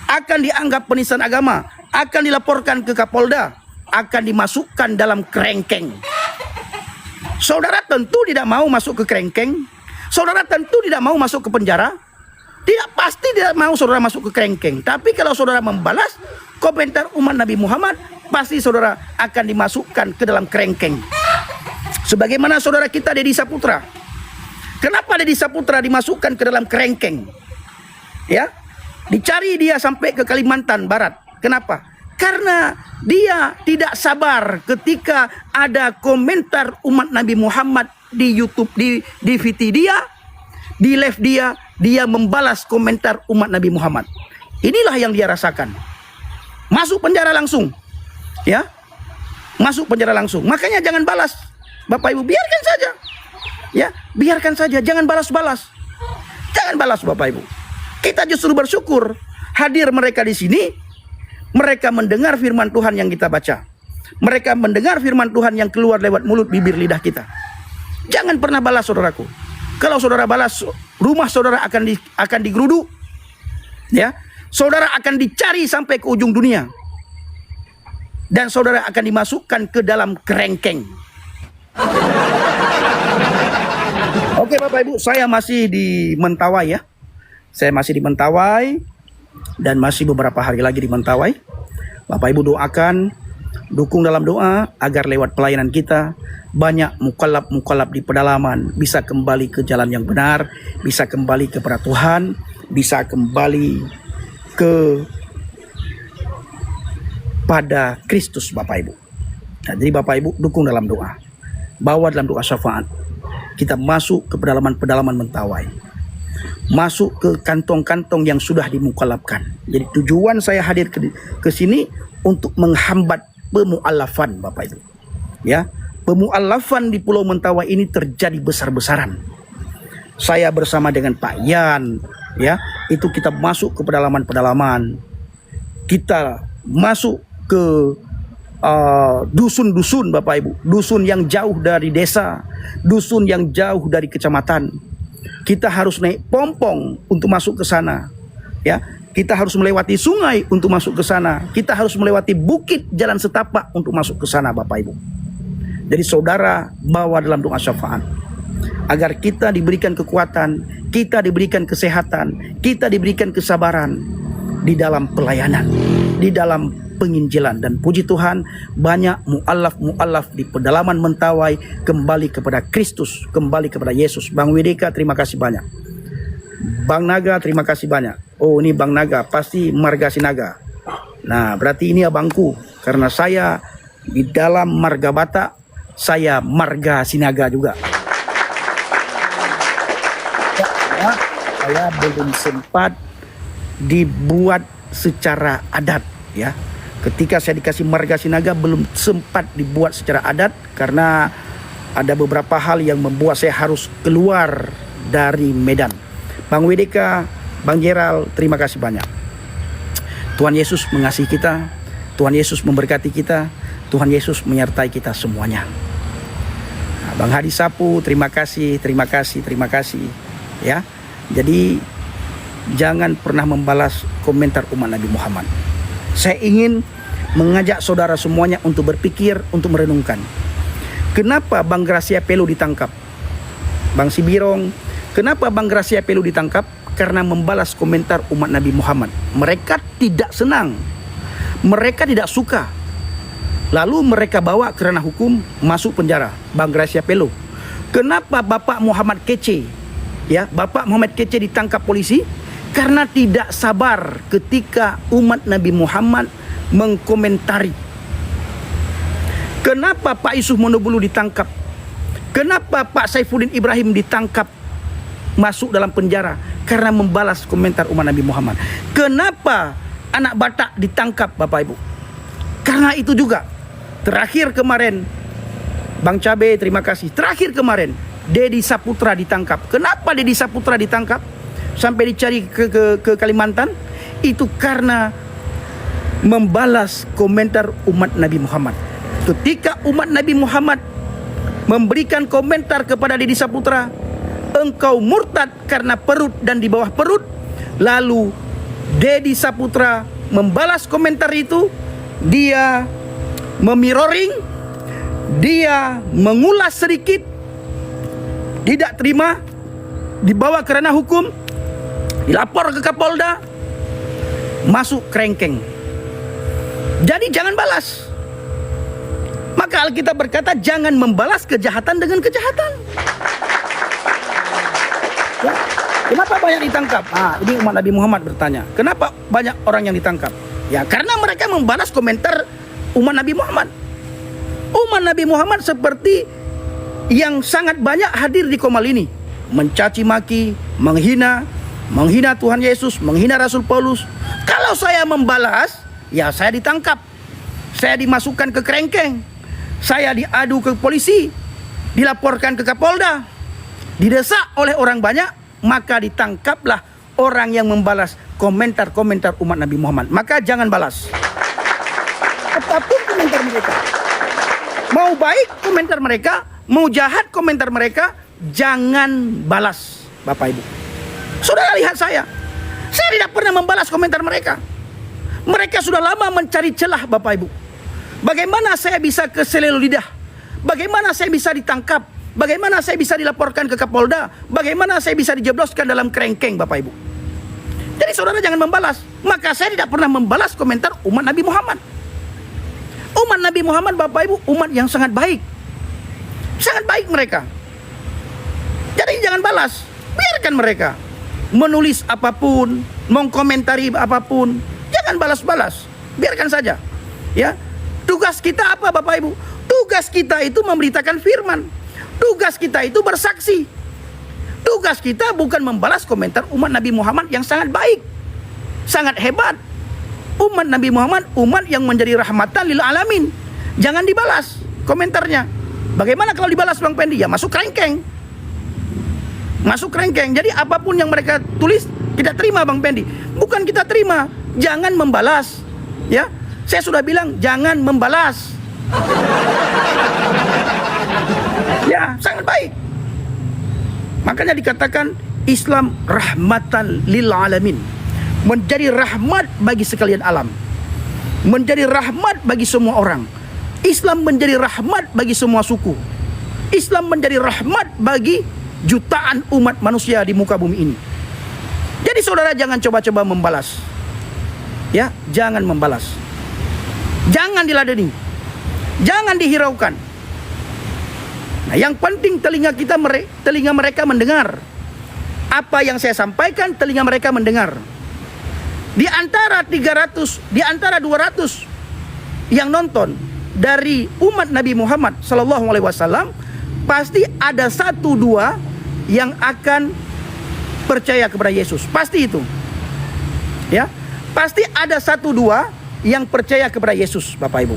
akan dianggap penistaan agama, akan dilaporkan ke Kapolda, akan dimasukkan dalam kerengkeng. Saudara tentu tidak mau masuk ke kerengkeng. Saudara tentu tidak mau masuk ke penjara. Pasti tidak mau saudara masuk ke kerengkeng. Tapi kalau saudara membalas komentar umat Nabi Muhammad, pasti saudara akan dimasukkan ke dalam kerengkeng. Sebagaimana saudara kita Deddy Saputra. Kenapa Deddy Saputra dimasukkan ke dalam kerengkeng? Ya, dicari dia sampai ke Kalimantan Barat. Kenapa? Karena dia tidak sabar ketika ada komentar umat Nabi Muhammad di YouTube, di VT dia, di live dia membalas komentar umat Nabi Muhammad. Inilah yang dia rasakan. Masuk penjara langsung. Ya. Masuk penjara langsung. Makanya jangan balas. Bapak Ibu, biarkan saja. Ya, biarkan saja, jangan balas-balas. Jangan balas Bapak Ibu. Kita justru bersyukur hadir mereka di sini. Mereka mendengar firman Tuhan yang kita baca. Mereka mendengar firman Tuhan yang keluar lewat mulut bibir lidah kita. Jangan pernah balas saudaraku. Kalau saudara balas, rumah saudara akan digeruduk. Ya, saudara akan dicari sampai ke ujung dunia. Dan saudara akan dimasukkan ke dalam kerengkeng. Oke Bapak Ibu, saya masih di Mentawai ya. Saya masih di Mentawai. Dan masih beberapa hari lagi di Mentawai. Bapak Ibu doakan, dukung dalam doa agar lewat pelayanan kita banyak mukalab di pedalaman bisa kembali ke jalan yang benar, bisa kembali kepada Tuhan, bisa kembali ke pada Kristus Bapak Ibu. Nah, jadi Bapak Ibu dukung dalam doa. Bawa dalam doa syafaat. Kita masuk ke pedalaman-pedalaman mentawai. Masuk ke kantong-kantong yang sudah dimukalafkan. Jadi tujuan saya hadir ke sini untuk menghambat pemualafan Bapak Ibu. Ya, pemualafan di Pulau Mentawai ini terjadi besar-besaran. Saya bersama dengan Pak Yan, ya, itu kita masuk ke pedalaman-pedalaman. Kita masuk ke dusun-dusun Bapak Ibu, dusun yang jauh dari desa, dusun yang jauh dari kecamatan. Kita harus naik pompong untuk masuk ke sana, ya. Kita harus melewati sungai untuk masuk ke sana. Kita harus melewati bukit jalan setapak untuk masuk ke sana Bapak Ibu. Jadi saudara bawa dalam doa syafaat agar kita diberikan kekuatan, kita diberikan kesehatan, kita diberikan kesabaran di dalam pelayanan, di dalam penginjilan. Dan puji Tuhan, banyak mu'alaf di pedalaman Mentawai kembali kepada Kristus, kembali kepada Yesus. Bang Wideka, terima kasih banyak. Bang Naga, terima kasih banyak. Oh, ini Bang Naga, pasti Marga Sinaga. Nah, berarti ini abangku, karena saya di dalam Marga Batak, saya Marga Sinaga juga. Ya, saya belum sempat dibuat secara adat, ya. Ketika saya dikasih Marga Sinaga belum sempat dibuat secara adat karena ada beberapa hal yang membuat saya harus keluar dari Medan. Bang Wideka, Bang Jeral, terima kasih banyak. Tuhan Yesus mengasihi kita, Tuhan Yesus memberkati kita, Tuhan Yesus menyertai kita semuanya. Nah, Bang Hadi Sapu, terima kasih. Ya, jadi jangan pernah membalas komentar umat Nabi Muhammad. Saya ingin mengajak saudara semuanya untuk berpikir, untuk merenungkan. Kenapa Bang Gracia Pelu ditangkap? Bang Sibirong, kenapa Bang Gracia Pelu ditangkap? Karena membalas komentar umat Nabi Muhammad. Mereka tidak senang. Mereka tidak suka. Lalu mereka bawa ke ranah hukum, masuk penjara. Bang Gracia Pelu. Kenapa Bapak Muhammad Kece? Ya, Bapak Muhammad Kece ditangkap polisi karena tidak sabar ketika umat Nabi Muhammad mengkomentari. Kenapa Pak Yusuf Monobulu ditangkap? Kenapa Pak Saifuddin Ibrahim ditangkap, masuk dalam penjara karena membalas komentar umat Nabi Muhammad? Kenapa anak Batak ditangkap Bapak Ibu? Karena itu juga. Terakhir kemarin Bang Cabe, terima kasih. Terakhir kemarin Dedi Saputra ditangkap. Kenapa Dedi Saputra ditangkap sampai dicari ke Kalimantan? Itu karena membalas komentar umat Nabi Muhammad. Ketika umat Nabi Muhammad memberikan komentar kepada Dedi Saputra, engkau murtad karena perut dan di bawah perut. Lalu Dedi Saputra membalas komentar itu. Dia memiroring, dia mengulas sedikit, tidak terima, dibawa ke ranah hukum, dilapor ke Kapolda, masuk kerengkeng. Jadi jangan balas. Maka Alkitab berkata jangan membalas kejahatan dengan kejahatan. Ya. Kenapa banyak ditangkap? Ini umat Nabi Muhammad bertanya. Kenapa banyak orang yang ditangkap? Ya karena mereka membalas komentar umat Nabi Muhammad. Umat Nabi Muhammad seperti yang sangat banyak hadir di Komal ini, mencaci maki, menghina Tuhan Yesus, menghina Rasul Paulus. Kalau saya membalas, ya saya ditangkap, saya dimasukkan ke kerengkeng, saya diadu ke polisi, dilaporkan ke Kapolda, didesak oleh orang banyak, maka ditangkaplah orang yang membalas komentar-komentar umat Nabi Muhammad. Maka jangan balas apapun komentar mereka. Mau baik komentar mereka, mau jahat komentar mereka, jangan balas Bapak Ibu. Saudara lihat saya tidak pernah membalas komentar mereka. Mereka sudah lama mencari celah Bapak Ibu. Bagaimana saya bisa ke selelo lidah? Bagaimana saya bisa ditangkap? Bagaimana saya bisa dilaporkan ke Kapolda? Bagaimana saya bisa dijebloskan dalam kerengkeng Bapak Ibu? Jadi saudara jangan membalas. Maka saya tidak pernah membalas komentar umat Nabi Muhammad. Umat Nabi Muhammad Bapak Ibu umat yang sangat baik. Sangat baik mereka. Jadi jangan balas. Biarkan mereka menulis apapun, mengkomentari apapun. Jangan balas-balas. Biarkan saja. Ya, tugas kita apa Bapak Ibu? Tugas kita itu memberitakan firman. Tugas kita itu bersaksi. Tugas kita bukan membalas komentar umat Nabi Muhammad yang sangat baik, sangat hebat. Umat Nabi Muhammad, umat yang menjadi rahmatan lil alamin. Jangan dibalas komentarnya. Bagaimana kalau dibalas Bang Pendi? Ya masuk kerengkeng. Masuk kerengkeng. Jadi apapun yang mereka tulis kita terima Bang Pendi. Bukan kita terima, jangan membalas. Ya, saya sudah bilang jangan membalas. Ya, sangat baik. Makanya dikatakan Islam rahmatan lil alamin. Menjadi rahmat bagi sekalian alam. Menjadi rahmat bagi semua orang. Islam menjadi rahmat bagi semua suku. Islam menjadi rahmat bagi jutaan umat manusia di muka bumi ini. Jadi saudara jangan coba-coba membalas. Ya, jangan membalas. Jangan diladeni. Jangan dihiraukan. Nah, yang penting telinga mereka mendengar. Apa yang saya sampaikan, telinga mereka mendengar. Di antara 300, di antara 200 yang nonton dari umat Nabi Muhammad sallallahu alaihi wasallam, pasti ada 1-2 yang akan percaya kepada Yesus. Pasti itu. Ya. Pasti ada 1-2 yang percaya kepada Yesus, Bapak Ibu.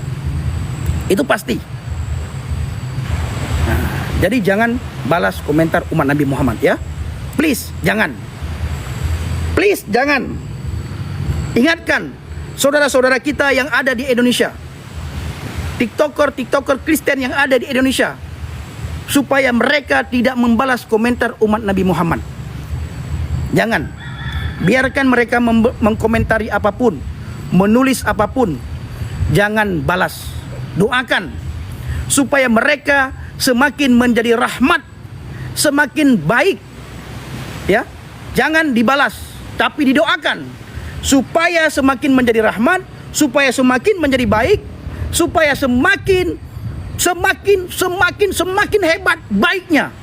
Itu pasti. Nah, jadi jangan balas komentar umat Nabi Muhammad ya. Please, jangan. Please, jangan. Ingatkan saudara-saudara kita yang ada di Indonesia. TikToker Kristen yang ada di Indonesia, supaya mereka tidak membalas komentar umat Nabi Muhammad. Jangan. Biarkan mereka mengkomentari apapun, menulis apapun. Jangan balas. Doakan supaya mereka semakin menjadi rahmat, semakin baik. Ya. Jangan dibalas, tapi didoakan supaya semakin menjadi rahmat, supaya semakin menjadi baik, supaya semakin hebat baiknya.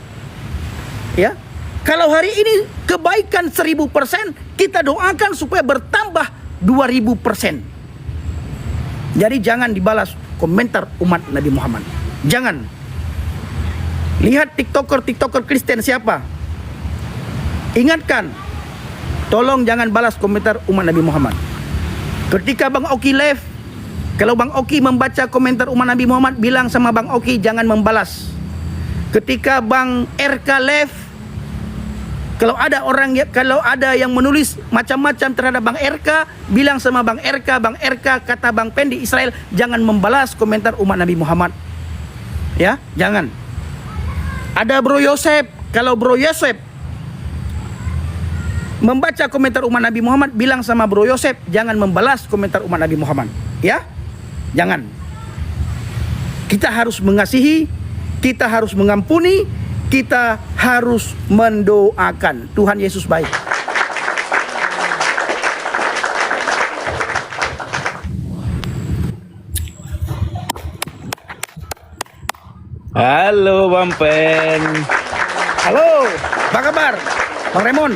Ya. Kalau hari ini kebaikan 1000%, kita doakan supaya bertambah 2000%. Jadi jangan dibalas komentar umat Nabi Muhammad. Jangan. Lihat TikToker Kristen siapa. Ingatkan. Tolong jangan balas komentar umat Nabi Muhammad. Ketika Bang Oki live, kalau Bang Oki membaca komentar umat Nabi Muhammad, bilang sama Bang Oki jangan membalas. Ketika Bang RK live, kalau ada yang menulis macam-macam terhadap Bang RK, bilang sama Bang RK kata Bang Pendi Israel, jangan membalas komentar umat Nabi Muhammad. Ya, jangan. Ada Bro Yosef, kalau Bro Yosef membaca komentar umat Nabi Muhammad, bilang sama Bro Yosef jangan membalas komentar umat Nabi Muhammad. Ya, jangan. Kita harus mengasihi, kita harus mengampuni, kita harus mendoakan. Tuhan Yesus baik. Halo Bang Pen. Halo, apa kabar Bang Raymond?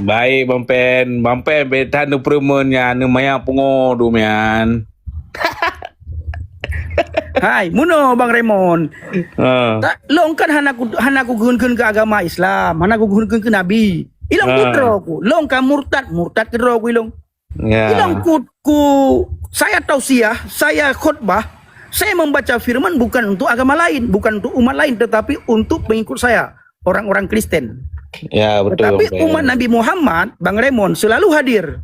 Baik Bang Pen. Bang Pen beta nu perumunnya nu maya pungodu mian. Hai, muno Bang Raymond. Long kan hanaku guhunkeun ke agama Islam, hanaku guhunkeun ke Nabi. Ilong kudro ku, long ka murtad kedro ku ilong. Ilong ku saya tausiah, saya khutbah, saya membaca firman bukan untuk agama lain, bukan untuk umat lain, tetapi untuk pengikut saya, orang-orang Kristen. Ya, betul. Tetapi umat Nabi Muhammad, Bang Raymond, selalu hadir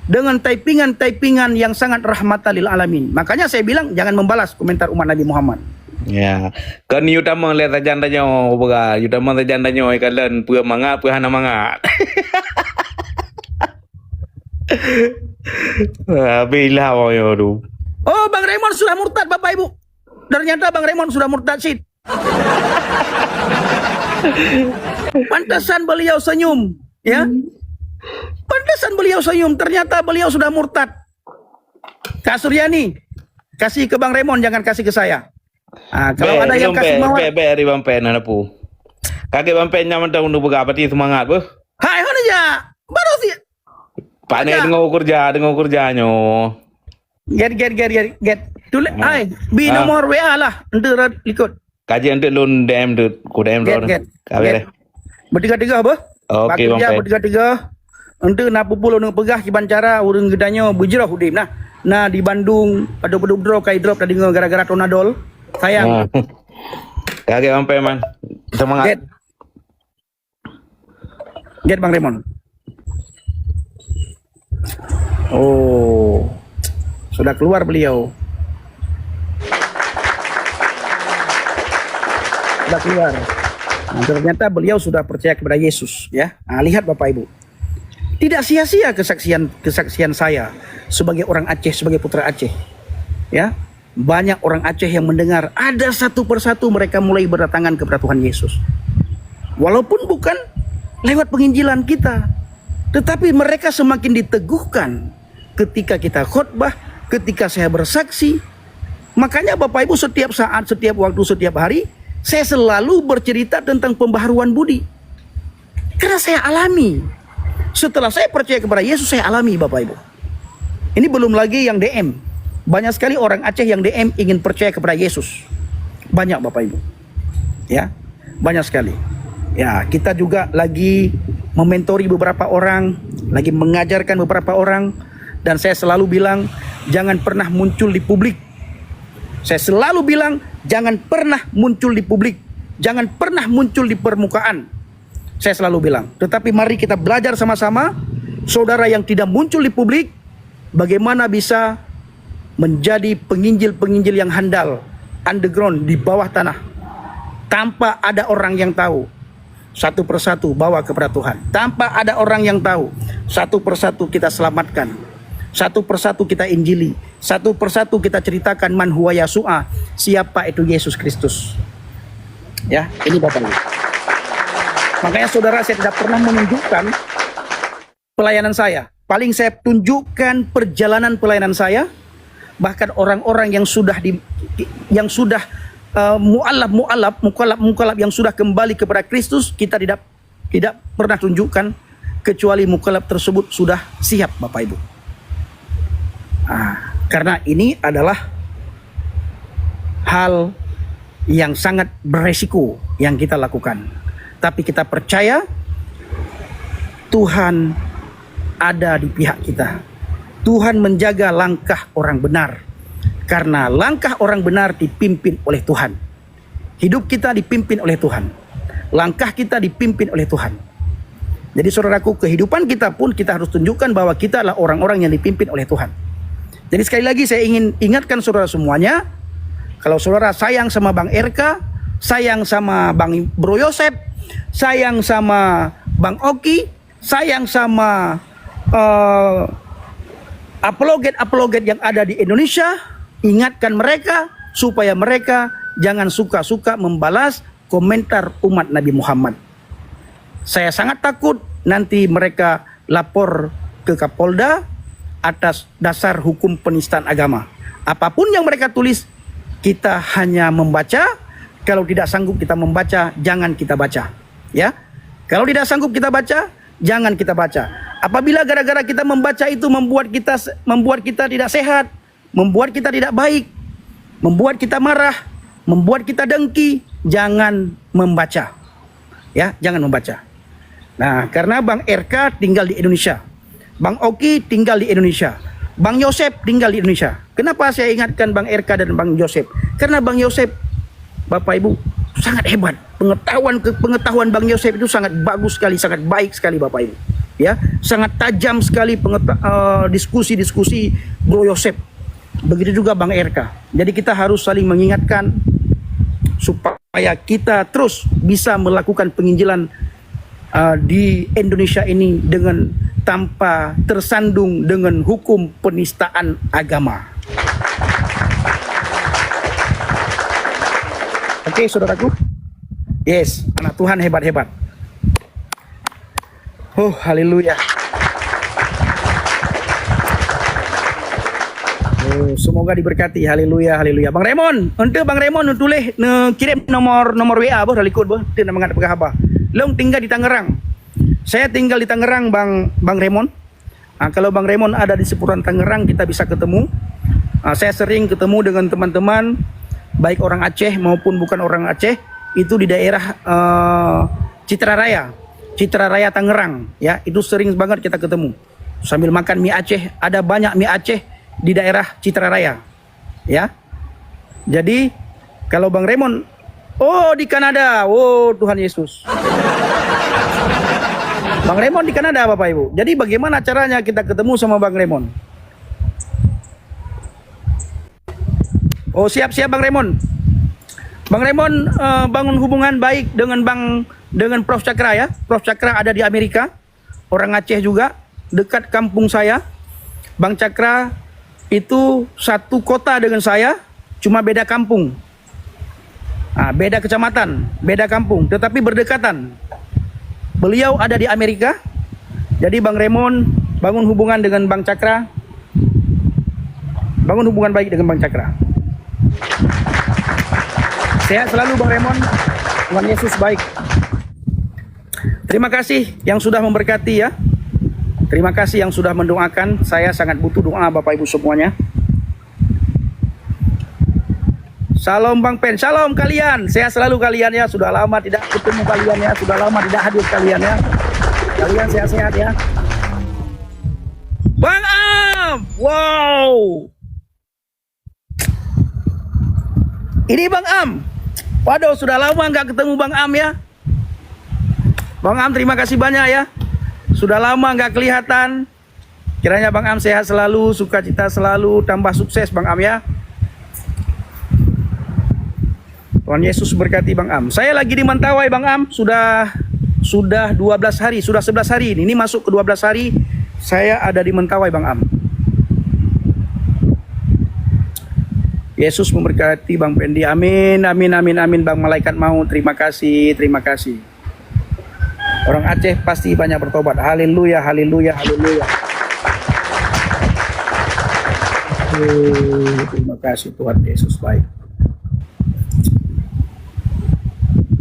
dengan typingan yang sangat rahmatan lil alamin. Makanya saya bilang jangan membalas komentar umat Nabi Muhammad. Ya, kan utama lihat ajanda nyo, baga utama ajanda nyo kalian pura manga, pura hana manga. Bila yo du. Oh, Bang Raymond sudah murtad Bapak Ibu. Ternyata Bang Raymond sudah murtad sih. Pantasan beliau senyum, ya. Pantesan beliau senyum, ternyata beliau sudah murtad. Kak Suryani, kasih ke Bang Raymond, jangan kasih ke saya. Nah, kalau ada yang kasih mawar. Beri Bang Pen ada pu. Kage Bang Pen nyaman tahu nu begapati semangat bu. Hai, mana ya? Baru sih. Pak ne dengo kerja nyo. Get. tulis ai bi Ah. nomor WA lah ente ikut. Kaji ente lun DM tu, ku DM tu. Get. Kabe deh. Bertiga-tiga apa? Okey, Bang Bakerja Pai. bertiga-tiga. Ente nak pupul nu pegah kiban cara urang gedanya bujrah udim nah. Nah di Bandung ada beduk kai drop tadi gara-gara tornado. Sayang. Kage Bang Pai man. Semangat. Get Bang Raymond. Oh. Sudah keluar beliau. Sudah keluar. Nah, ternyata beliau sudah percaya kepada Yesus, ya. Nah, lihat Bapak Ibu. Tidak sia-sia kesaksian saya sebagai orang Aceh, sebagai putra Aceh. Ya. Banyak orang Aceh yang mendengar, ada satu persatu mereka mulai berdatangan kepada Tuhan Yesus. Walaupun bukan lewat penginjilan kita, tetapi mereka semakin diteguhkan ketika kita khotbah, ketika saya bersaksi. Makanya Bapak Ibu setiap saat, setiap waktu, setiap hari saya selalu bercerita tentang pembaharuan budi. Karena saya alami. Setelah saya percaya kepada Yesus, saya alami Bapak Ibu. Ini belum lagi yang DM. Banyak sekali orang Aceh yang DM ingin percaya kepada Yesus. Banyak Bapak Ibu. Ya, banyak sekali. Ya, kita juga lagi mementori beberapa orang, lagi mengajarkan beberapa orang, dan saya selalu bilang jangan pernah muncul di publik. Saya selalu bilang jangan pernah muncul di publik, jangan pernah muncul di permukaan. Saya selalu bilang, tetapi mari kita belajar sama-sama, saudara yang tidak muncul di publik, bagaimana bisa menjadi penginjil-penginjil yang handal, underground, di bawah tanah, tanpa ada orang yang tahu. Satu persatu bawa kepada Tuhan. Tanpa ada orang yang tahu, satu persatu kita selamatkan. Satu persatu kita injili. Satu persatu kita ceritakan man huwa Yasu'a, siapa itu Yesus Kristus. Ya, ini Bapak Ibu. Makanya saudara, saya tidak pernah menunjukkan pelayanan saya. Paling saya tunjukkan perjalanan pelayanan saya. Bahkan orang-orang yang sudah mukalab yang sudah kembali kepada Kristus, kita tidak pernah tunjukkan kecuali mukalab tersebut sudah siap Bapak Ibu. Karena ini adalah hal yang sangat beresiko yang kita lakukan. Tapi kita percaya Tuhan ada di pihak kita. Tuhan menjaga langkah orang benar. Karena langkah orang benar dipimpin oleh Tuhan. Hidup kita dipimpin oleh Tuhan. Langkah kita dipimpin oleh Tuhan. Jadi saudaraku, kehidupan kita pun kita harus tunjukkan bahwa kita adalah orang-orang yang dipimpin oleh Tuhan. Jadi sekali lagi saya ingin ingatkan saudara semuanya, kalau saudara sayang sama Bang RK, sayang sama Bang Bro Yosep, sayang sama Bang Oki, sayang sama apologet yang ada di Indonesia, ingatkan mereka supaya mereka jangan suka-suka membalas komentar umat Nabi Muhammad. Saya sangat takut nanti mereka lapor ke Kapolda atas dasar hukum penistaan agama. Apapun yang mereka tulis, kita hanya membaca. Kalau tidak sanggup kita membaca, jangan kita baca. Ya, kalau tidak sanggup kita baca, jangan kita baca. Apabila gara-gara kita membaca itu membuat kita tidak sehat, membuat kita tidak baik, membuat kita marah, membuat kita dengki, jangan membaca. Ya, jangan membaca. Nah, karena Bang RK tinggal di Indonesia, Bang Oki tinggal di Indonesia, Bang Yosep tinggal di Indonesia. Kenapa saya ingatkan Bang RK dan Bang Yosep? Karena Bang Yosep, Bapak Ibu, sangat hebat. Pengetahuan Bang Yosep itu sangat bagus sekali, sangat baik sekali Bapak Ibu. Ya, sangat tajam sekali diskusi-diskusi Bro Yosep. Begitu juga Bang RK. Jadi kita harus saling mengingatkan supaya kita terus bisa melakukan penginjilan di Indonesia ini dengan tanpa tersandung dengan hukum penistaan agama. Oke, saudaraku. Yes, anak Tuhan hebat-hebat. Oh, haleluya. Oh, semoga diberkati. Haleluya, haleluya. Bang Raymond, untuk Bang Raymond tulis kirim nomor WA boh dari ikut boh. Dia nak mengat apa? Long tinggal di Tangerang. Saya tinggal di Tangerang, Bang Raymond. Kalau Bang Raymond ada di seputaran Tangerang, kita bisa ketemu. Saya sering ketemu dengan teman-teman baik orang Aceh maupun bukan orang Aceh itu di daerah Citra Raya Tangerang ya, itu sering banget kita ketemu sambil makan mie Aceh. Ada banyak mie Aceh di daerah Citra Raya ya. Jadi kalau Bang Raymond, oh di Kanada, oh Tuhan Yesus. Bang Raymond di Kanada Bapak Ibu. Jadi bagaimana caranya kita ketemu sama Bang Raymond? Oh siap-siap Bang Raymond. Bang Raymond bangun hubungan baik dengan Prof Cakra ya. Prof Cakra ada di Amerika, orang Aceh juga, dekat kampung saya. Bang Cakra itu satu kota dengan saya, cuma beda kampung. Beda kecamatan, beda kampung, tetapi berdekatan. Beliau ada di Amerika. Jadi Bang Raymond bangun hubungan dengan Bang Cakra. Bangun hubungan baik dengan Bang Cakra. Sehat selalu Bang Raymond. Tuhan Yesus baik. Terima kasih yang sudah memberkati ya. Terima kasih yang sudah mendoakan. Saya sangat butuh doa Bapak Ibu semuanya. Salam Bang Pen, salam kalian. Sehat selalu kalian ya. Sudah lama tidak ketemu kalian ya. Sudah lama tidak hadir kalian ya. Kalian sehat-sehat ya. Bang Am, wow. Ini Bang Am. Waduh, sudah lama nggak ketemu Bang Am ya. Bang Am, terima kasih banyak ya. Sudah lama nggak kelihatan. Kiranya Bang Am sehat selalu, sukacita selalu, tambah sukses Bang Am ya. Tuhan Yesus berkati Bang Am. Saya lagi di Mentawai Bang Am, sudah 12 hari, sudah 11 hari ini. Ini masuk ke 12 hari saya ada di Mentawai Bang Am. Yesus memberkati Bang Pendi. Amin, amin, amin, amin. Bang Malaikat mau, terima kasih, terima kasih. Orang Aceh pasti banyak bertobat. Haleluya, haleluya, haleluya. Terima kasih Tuhan Yesus baik.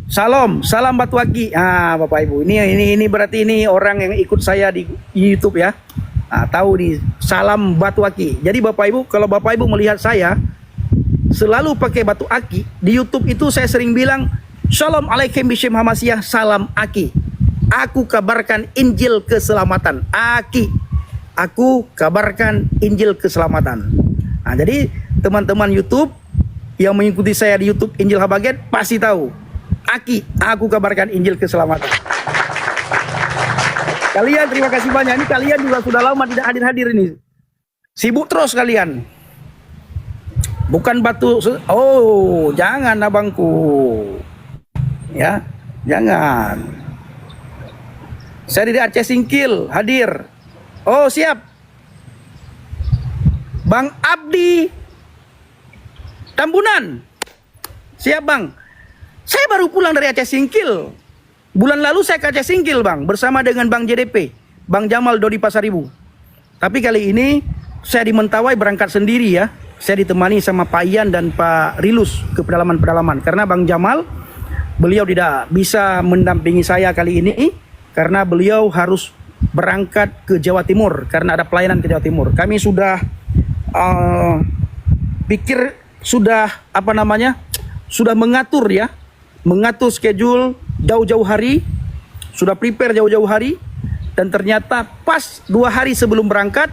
Salam, salam Batu Aki. Bapak Ibu, ini berarti ini orang yang ikut saya di YouTube ya. Tahu nih, salam Batu Aki. Jadi Bapak Ibu, kalau Bapak Ibu melihat saya selalu pakai batu aki di YouTube itu, saya sering bilang Shalom alaikum Bishem Hamasyah, salam Aki. Aku kabarkan Injil keselamatan. Aki, aku kabarkan Injil keselamatan. Jadi teman-teman YouTube yang mengikuti saya di YouTube Injil Habaget pasti tahu. Aki, aku kabarkan Injil keselamatan. Kalian terima kasih banyak. Ini kalian juga sudah lama tidak hadir-hadir ini. Sibuk terus kalian. Bukan batu. Oh, jangan abangku. Ya, jangan. Saya dari Aceh Singkil hadir. Oh, siap. Bang Abdi Tambunan. Siap, Bang. Saya baru pulang dari Aceh Singkil. Bulan lalu saya ke Aceh Singkil, Bang, bersama dengan Bang JDP, Bang Jamal Dodi Pasaribu. Tapi kali ini saya di Mentawai berangkat sendiri ya. Saya ditemani sama Pak Ian dan Pak Rilus ke pedalaman-pedalaman. Karena Bang Jamal, beliau tidak bisa mendampingi saya kali ini. Karena beliau harus berangkat ke Jawa Timur. Karena ada pelayanan ke Jawa Timur. Kami sudah sudah mengatur ya. Mengatur schedule jauh-jauh hari. Sudah prepare jauh-jauh hari. Dan ternyata pas 2 hari sebelum berangkat.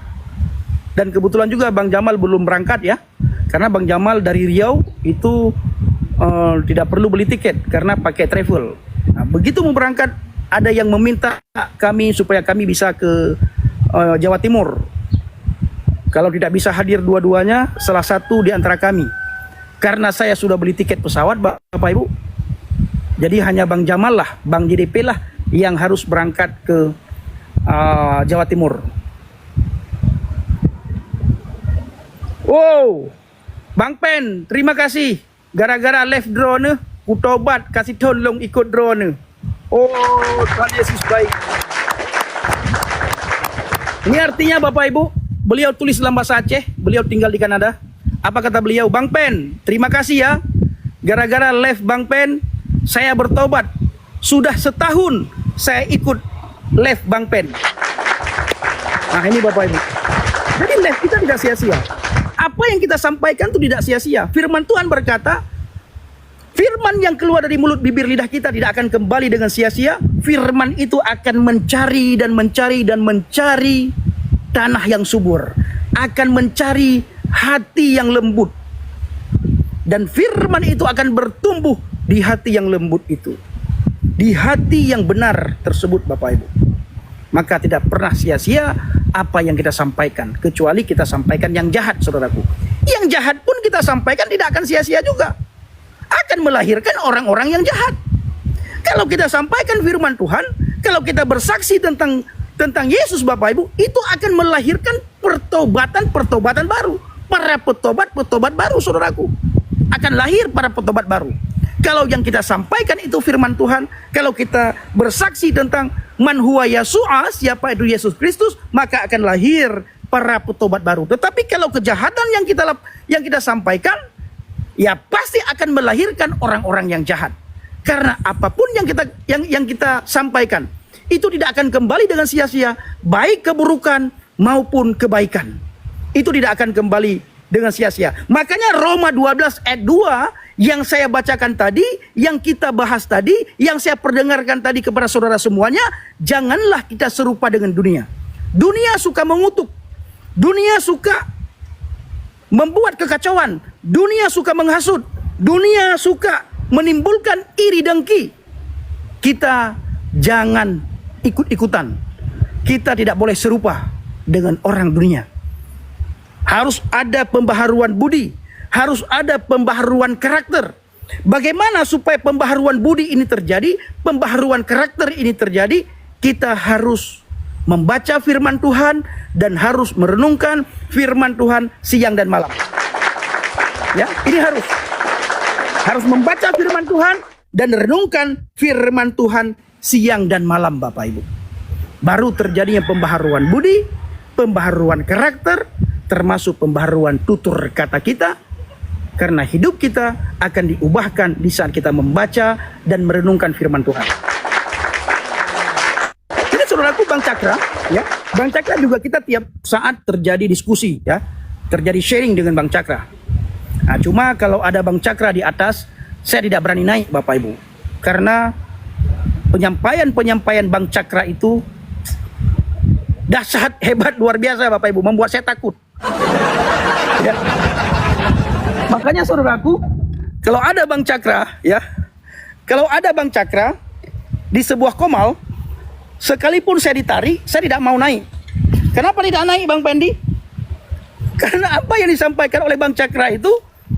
Dan kebetulan juga Bang Jamal belum berangkat ya. Karena Bang Jamal dari Riau itu tidak perlu beli tiket karena pakai travel. Nah, begitu mau berangkat, ada yang meminta kami supaya kami bisa ke Jawa Timur. Kalau tidak bisa hadir dua-duanya, salah satu di antara kami. Karena saya sudah beli tiket pesawat Bapak Ibu. Jadi hanya Bang Jamal lah, Bang JDP lah yang harus berangkat ke Jawa Timur. Wow, Bang Pen, terima kasih. Gara-gara left drone, kutobat kasih tolong ikut drone. Oh, Tuhan Yesus baik. Ini artinya Bapak Ibu, beliau tulis dalam bahasa Aceh, beliau tinggal di Kanada. Apa kata beliau? Bang Pen, terima kasih ya. Gara-gara left Bang Pen, saya bertobat. Sudah setahun saya ikut left Bang Pen. Nah ini Bapak Ibu. Jadi left kita tidak sia-sia. apa yang kita sampaikan itu tidak sia-sia. Firman Tuhan berkata, firman yang keluar dari mulut bibir lidah kita tidak akan kembali dengan sia-sia. Firman itu akan mencari dan mencari dan mencari tanah yang subur, akan mencari hati yang lembut, dan firman itu akan bertumbuh di hati yang lembut itu, di hati yang benar tersebut, Bapak Ibu. Maka tidak pernah sia-sia apa yang kita sampaikan, kecuali kita sampaikan yang jahat, saudaraku. Yang jahat pun kita sampaikan tidak akan sia-sia juga, akan melahirkan orang-orang yang jahat. Kalau kita sampaikan firman Tuhan, kalau kita bersaksi tentang Yesus, Bapak Ibu, itu akan melahirkan pertobatan baru. Para petobat baru, saudaraku. Akan lahir para petobat baru. Kalau yang kita sampaikan itu firman Tuhan, kalau kita bersaksi tentang man huwa Yasu'a, siapa itu Yesus Kristus, maka akan lahir para petobat baru. Tetapi kalau kejahatan yang kita sampaikan, ya pasti akan melahirkan orang-orang yang jahat. Karena apapun yang kita sampaikan itu tidak akan kembali dengan sia-sia, baik keburukan maupun kebaikan. Itu tidak akan kembali dengan sia-sia. Makanya Roma 12 ayat 2 yang saya bacakan tadi, yang kita bahas tadi, yang saya perdengarkan tadi kepada saudara semuanya, janganlah kita serupa dengan dunia. Dunia suka mengutuk, dunia suka membuat kekacauan, dunia suka menghasut, dunia suka menimbulkan iri dengki. Kita jangan ikut-ikutan. Kita tidak boleh serupa dengan orang dunia. Harus ada pembaharuan budi, harus ada pembaharuan karakter. Bagaimana supaya pembaharuan budi ini terjadi, pembaharuan karakter ini terjadi? Kita harus membaca firman Tuhan dan harus merenungkan firman Tuhan siang dan malam. Ya, ini harus membaca firman Tuhan dan renungkan firman Tuhan siang dan malam, Bapak Ibu. Baru terjadinya pembaharuan budi, pembaharuan karakter, termasuk pembaharuan tutur kata kita. Karena hidup kita akan diubahkan di saat kita membaca dan merenungkan firman Tuhan. Jadi saudaraku, Bang Cakra, ya, Bang Cakra juga kita tiap saat terjadi diskusi, ya, terjadi sharing dengan Bang Cakra. Nah, cuma kalau ada Bang Cakra di atas, saya tidak berani naik, Bapak Ibu, karena penyampaian Bang Cakra itu dahsyat, hebat, luar biasa, Bapak Ibu, membuat saya takut. Ya. Makanya saudaraku, kalau ada Bang Cakra, ya, kalau ada Bang Cakra di sebuah komal, sekalipun saya ditarik, saya tidak mau naik. Kenapa tidak naik, Bang Pendi? Karena apa yang disampaikan oleh Bang Cakra itu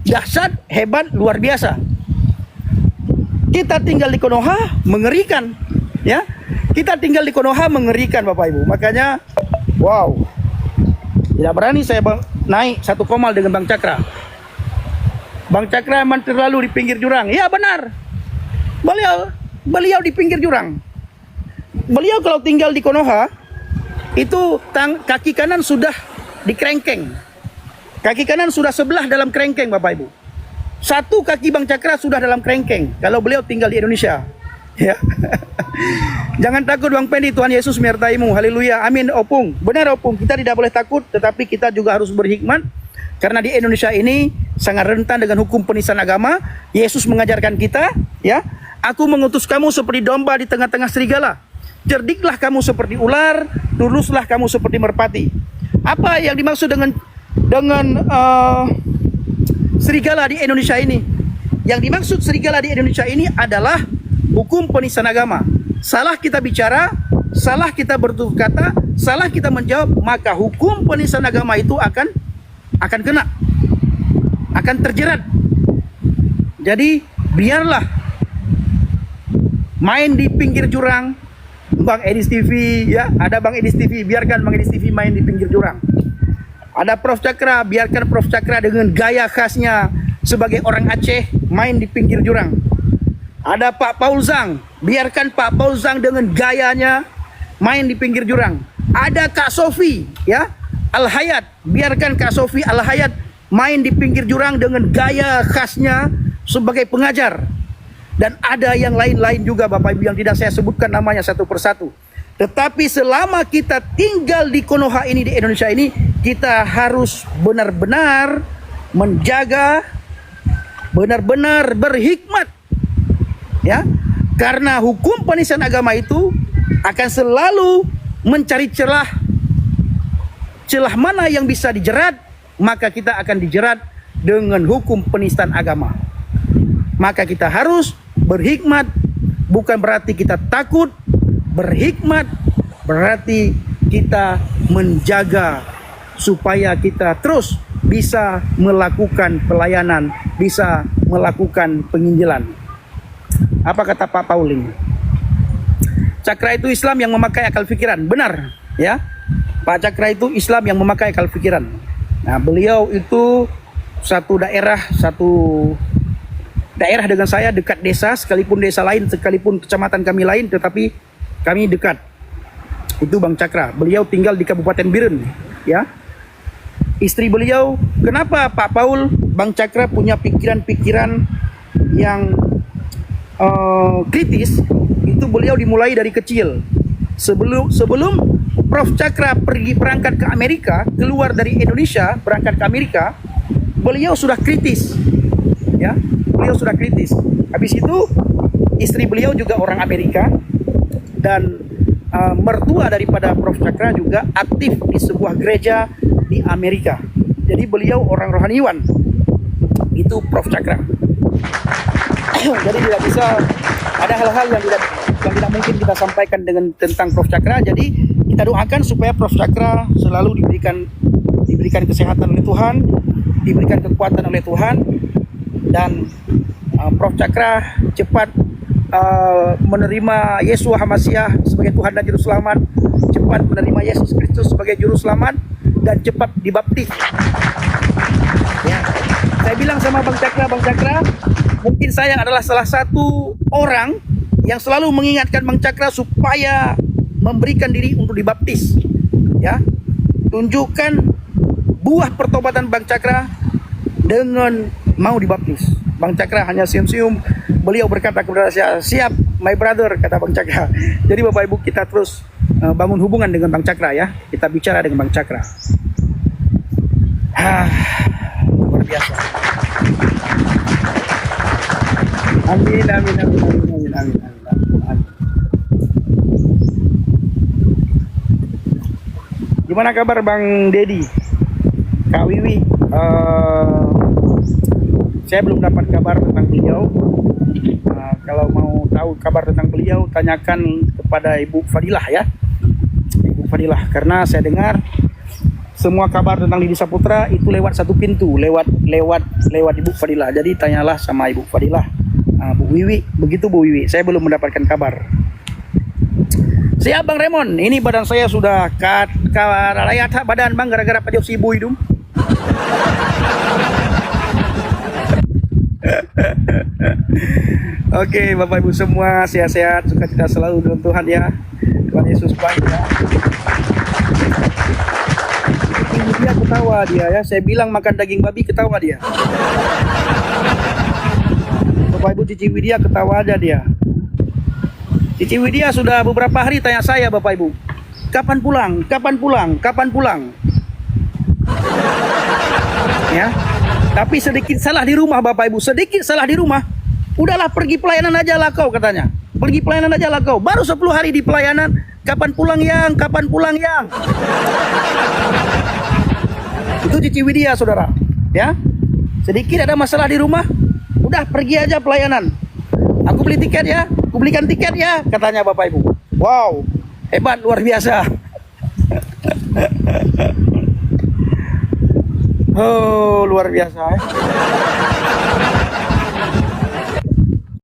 dahsyat, hebat, luar biasa. Kita tinggal di Konoha, mengerikan, ya. Kita tinggal di Konoha, mengerikan, Bapak Ibu. Makanya, wow, tidak berani saya naik satu komal dengan Bang Cakra. Bang Cakra memang terlalu di pinggir jurang. Ya benar, beliau di pinggir jurang. Beliau kalau tinggal di Konoha, itu kaki kanan sudah di kerengkeng. Kaki kanan sudah sebelah dalam kerengkeng, Bapak Ibu. Satu kaki Bang Cakra sudah dalam kerengkeng kalau beliau tinggal di Indonesia. Ya. Jangan takut Bang Pendi, Tuhan Yesus menyertaimu. Haleluya. Amin, Opung. Benar, Opung. Kita tidak boleh takut, tetapi kita juga harus berhikmat. Karena di Indonesia ini sangat rentan dengan hukum penistaan agama. Yesus mengajarkan kita, ya, aku mengutus kamu seperti domba di tengah-tengah serigala. Cerdiklah kamu seperti ular, luluslah kamu seperti merpati. Apa yang dimaksud dengan serigala di Indonesia ini? Yang dimaksud serigala di Indonesia ini adalah hukum penistaan agama. Salah kita bicara, salah kita bertutur kata, salah kita menjawab, maka hukum penistaan agama itu akan kena, akan terjerat. Jadi biarlah main di pinggir jurang, Bang Edis TV, ya, ada Bang Edis TV, biarkan Bang Edis TV main di pinggir jurang. Ada Prof Cakra, biarkan Prof Cakra dengan gaya khasnya sebagai orang Aceh main di pinggir jurang. Ada Pak Paul Zhang, biarkan Pak Paul Zhang dengan gayanya main di pinggir jurang. Ada Kak Sofi, ya, Al-Hayat, biarkan Kak Sofi Al-Hayat main di pinggir jurang dengan gaya khasnya sebagai pengajar. Dan ada yang lain-lain juga, Bapak Ibu, yang tidak saya sebutkan namanya satu persatu. Tetapi selama kita tinggal di Konoha ini, di Indonesia ini, kita harus benar-benar menjaga, benar-benar berhikmat, ya, karena hukum penistaan agama itu akan selalu mencari celah mana yang bisa dijerat, maka kita akan dijerat dengan hukum penistaan agama. Maka kita harus berhikmat, bukan berarti kita takut. Berhikmat berarti kita menjaga supaya kita terus bisa melakukan pelayanan, bisa melakukan penginjilan. Apa kata Pak Paul ini? Cakra itu Islam yang memakai akal pikiran. Benar, ya. Pak Cakra itu Islam yang memakai akal pikiran. Nah, beliau itu satu daerah dengan saya, dekat desa, sekalipun desa lain, sekalipun kecamatan kami lain, tetapi kami dekat. Itu Bang Cakra. Beliau tinggal di Kabupaten Biren, ya. Istri beliau, kenapa Pak Paul, Bang Cakra punya pikiran-pikiran yang kritis? Itu beliau dimulai dari kecil. Sebelum Prof Cakra berangkat ke Amerika, keluar dari Indonesia, berangkat ke Amerika, beliau sudah kritis, ya. Beliau sudah kritis. Habis itu istri beliau juga orang Amerika, dan mertua daripada Prof Cakra juga aktif di sebuah gereja di Amerika. Jadi beliau orang rohaniwan. Itu Prof Cakra. Jadi tidak bisa, ada hal-hal yang tidak mungkin kita sampaikan tentang Prof Cakra. Jadi kita doakan supaya Prof Cakra selalu diberikan kesehatan oleh Tuhan, diberikan kekuatan oleh Tuhan, dan Prof Cakra cepat menerima Yesua HaMasiah sebagai Tuhan dan Juru Selamat, cepat menerima Yesus Kristus sebagai Juru Selamat, dan cepat dibaptis. Ya. Saya bilang sama Bang Cakra, mungkin saya adalah salah satu orang yang selalu mengingatkan Bang Cakra supaya memberikan diri untuk dibaptis. Ya, tunjukkan buah pertobatan Bang Cakra dengan mau dibaptis. Bang Cakra hanya sium-sium. Beliau berkata kepada saya, "Siap, my brother," kata Bang Cakra. Jadi Bapak Ibu, kita terus bangun hubungan dengan Bang Cakra, ya. Kita bicara dengan Bang Cakra. Luar biasa. Amin, amin, amin, amin, amin, amin, amin. Gimana kabar Bang Dedi? Kak Wiwi? Saya belum dapat kabar tentang beliau. Kalau mau tahu kabar tentang beliau, tanyakan kepada Ibu Fadilah, ya. Ibu Fadilah, karena saya dengar semua kabar tentang Lidi Saputra itu lewat satu pintu, lewat Ibu Fadilah. Jadi tanyalah sama Ibu Fadilah. Bu Wiwi, begitu Bu Wiwi. Saya belum mendapatkan kabar. Siap Bang Raymond, ini badan saya sudah karayat badan Bang gara-gara Pak Josi Ibu hidung. Oke, Bapak Ibu semua, sehat-sehat, sukacita selalu dengan Tuhan, ya. Tuhan Yesus baik, ya. Dia ketawa dia, ya. Saya bilang makan daging babi, ketawa dia. Bapak Ibu, Cici Widya ketawa aja dia. Cici Widya sudah beberapa hari tanya saya, Bapak Ibu, kapan pulang? Kapan pulang? Kapan pulang? Ya. Tapi sedikit salah di rumah, Bapak Ibu, sedikit salah di rumah. Udahlah, pergi pelayanan aja lah kau, katanya. Pergi pelayanan aja lah kau. Baru 10 hari di pelayanan, kapan pulang Yang? Kapan pulang Yang? Itu Cici Widya, saudara. Ya. Sedikit ada masalah di rumah, udah pergi aja pelayanan. Aku beli tiket ya, aku belikan tiket ya, katanya Bapak Ibu. Wow, hebat, luar biasa. Oh, luar biasa, ya.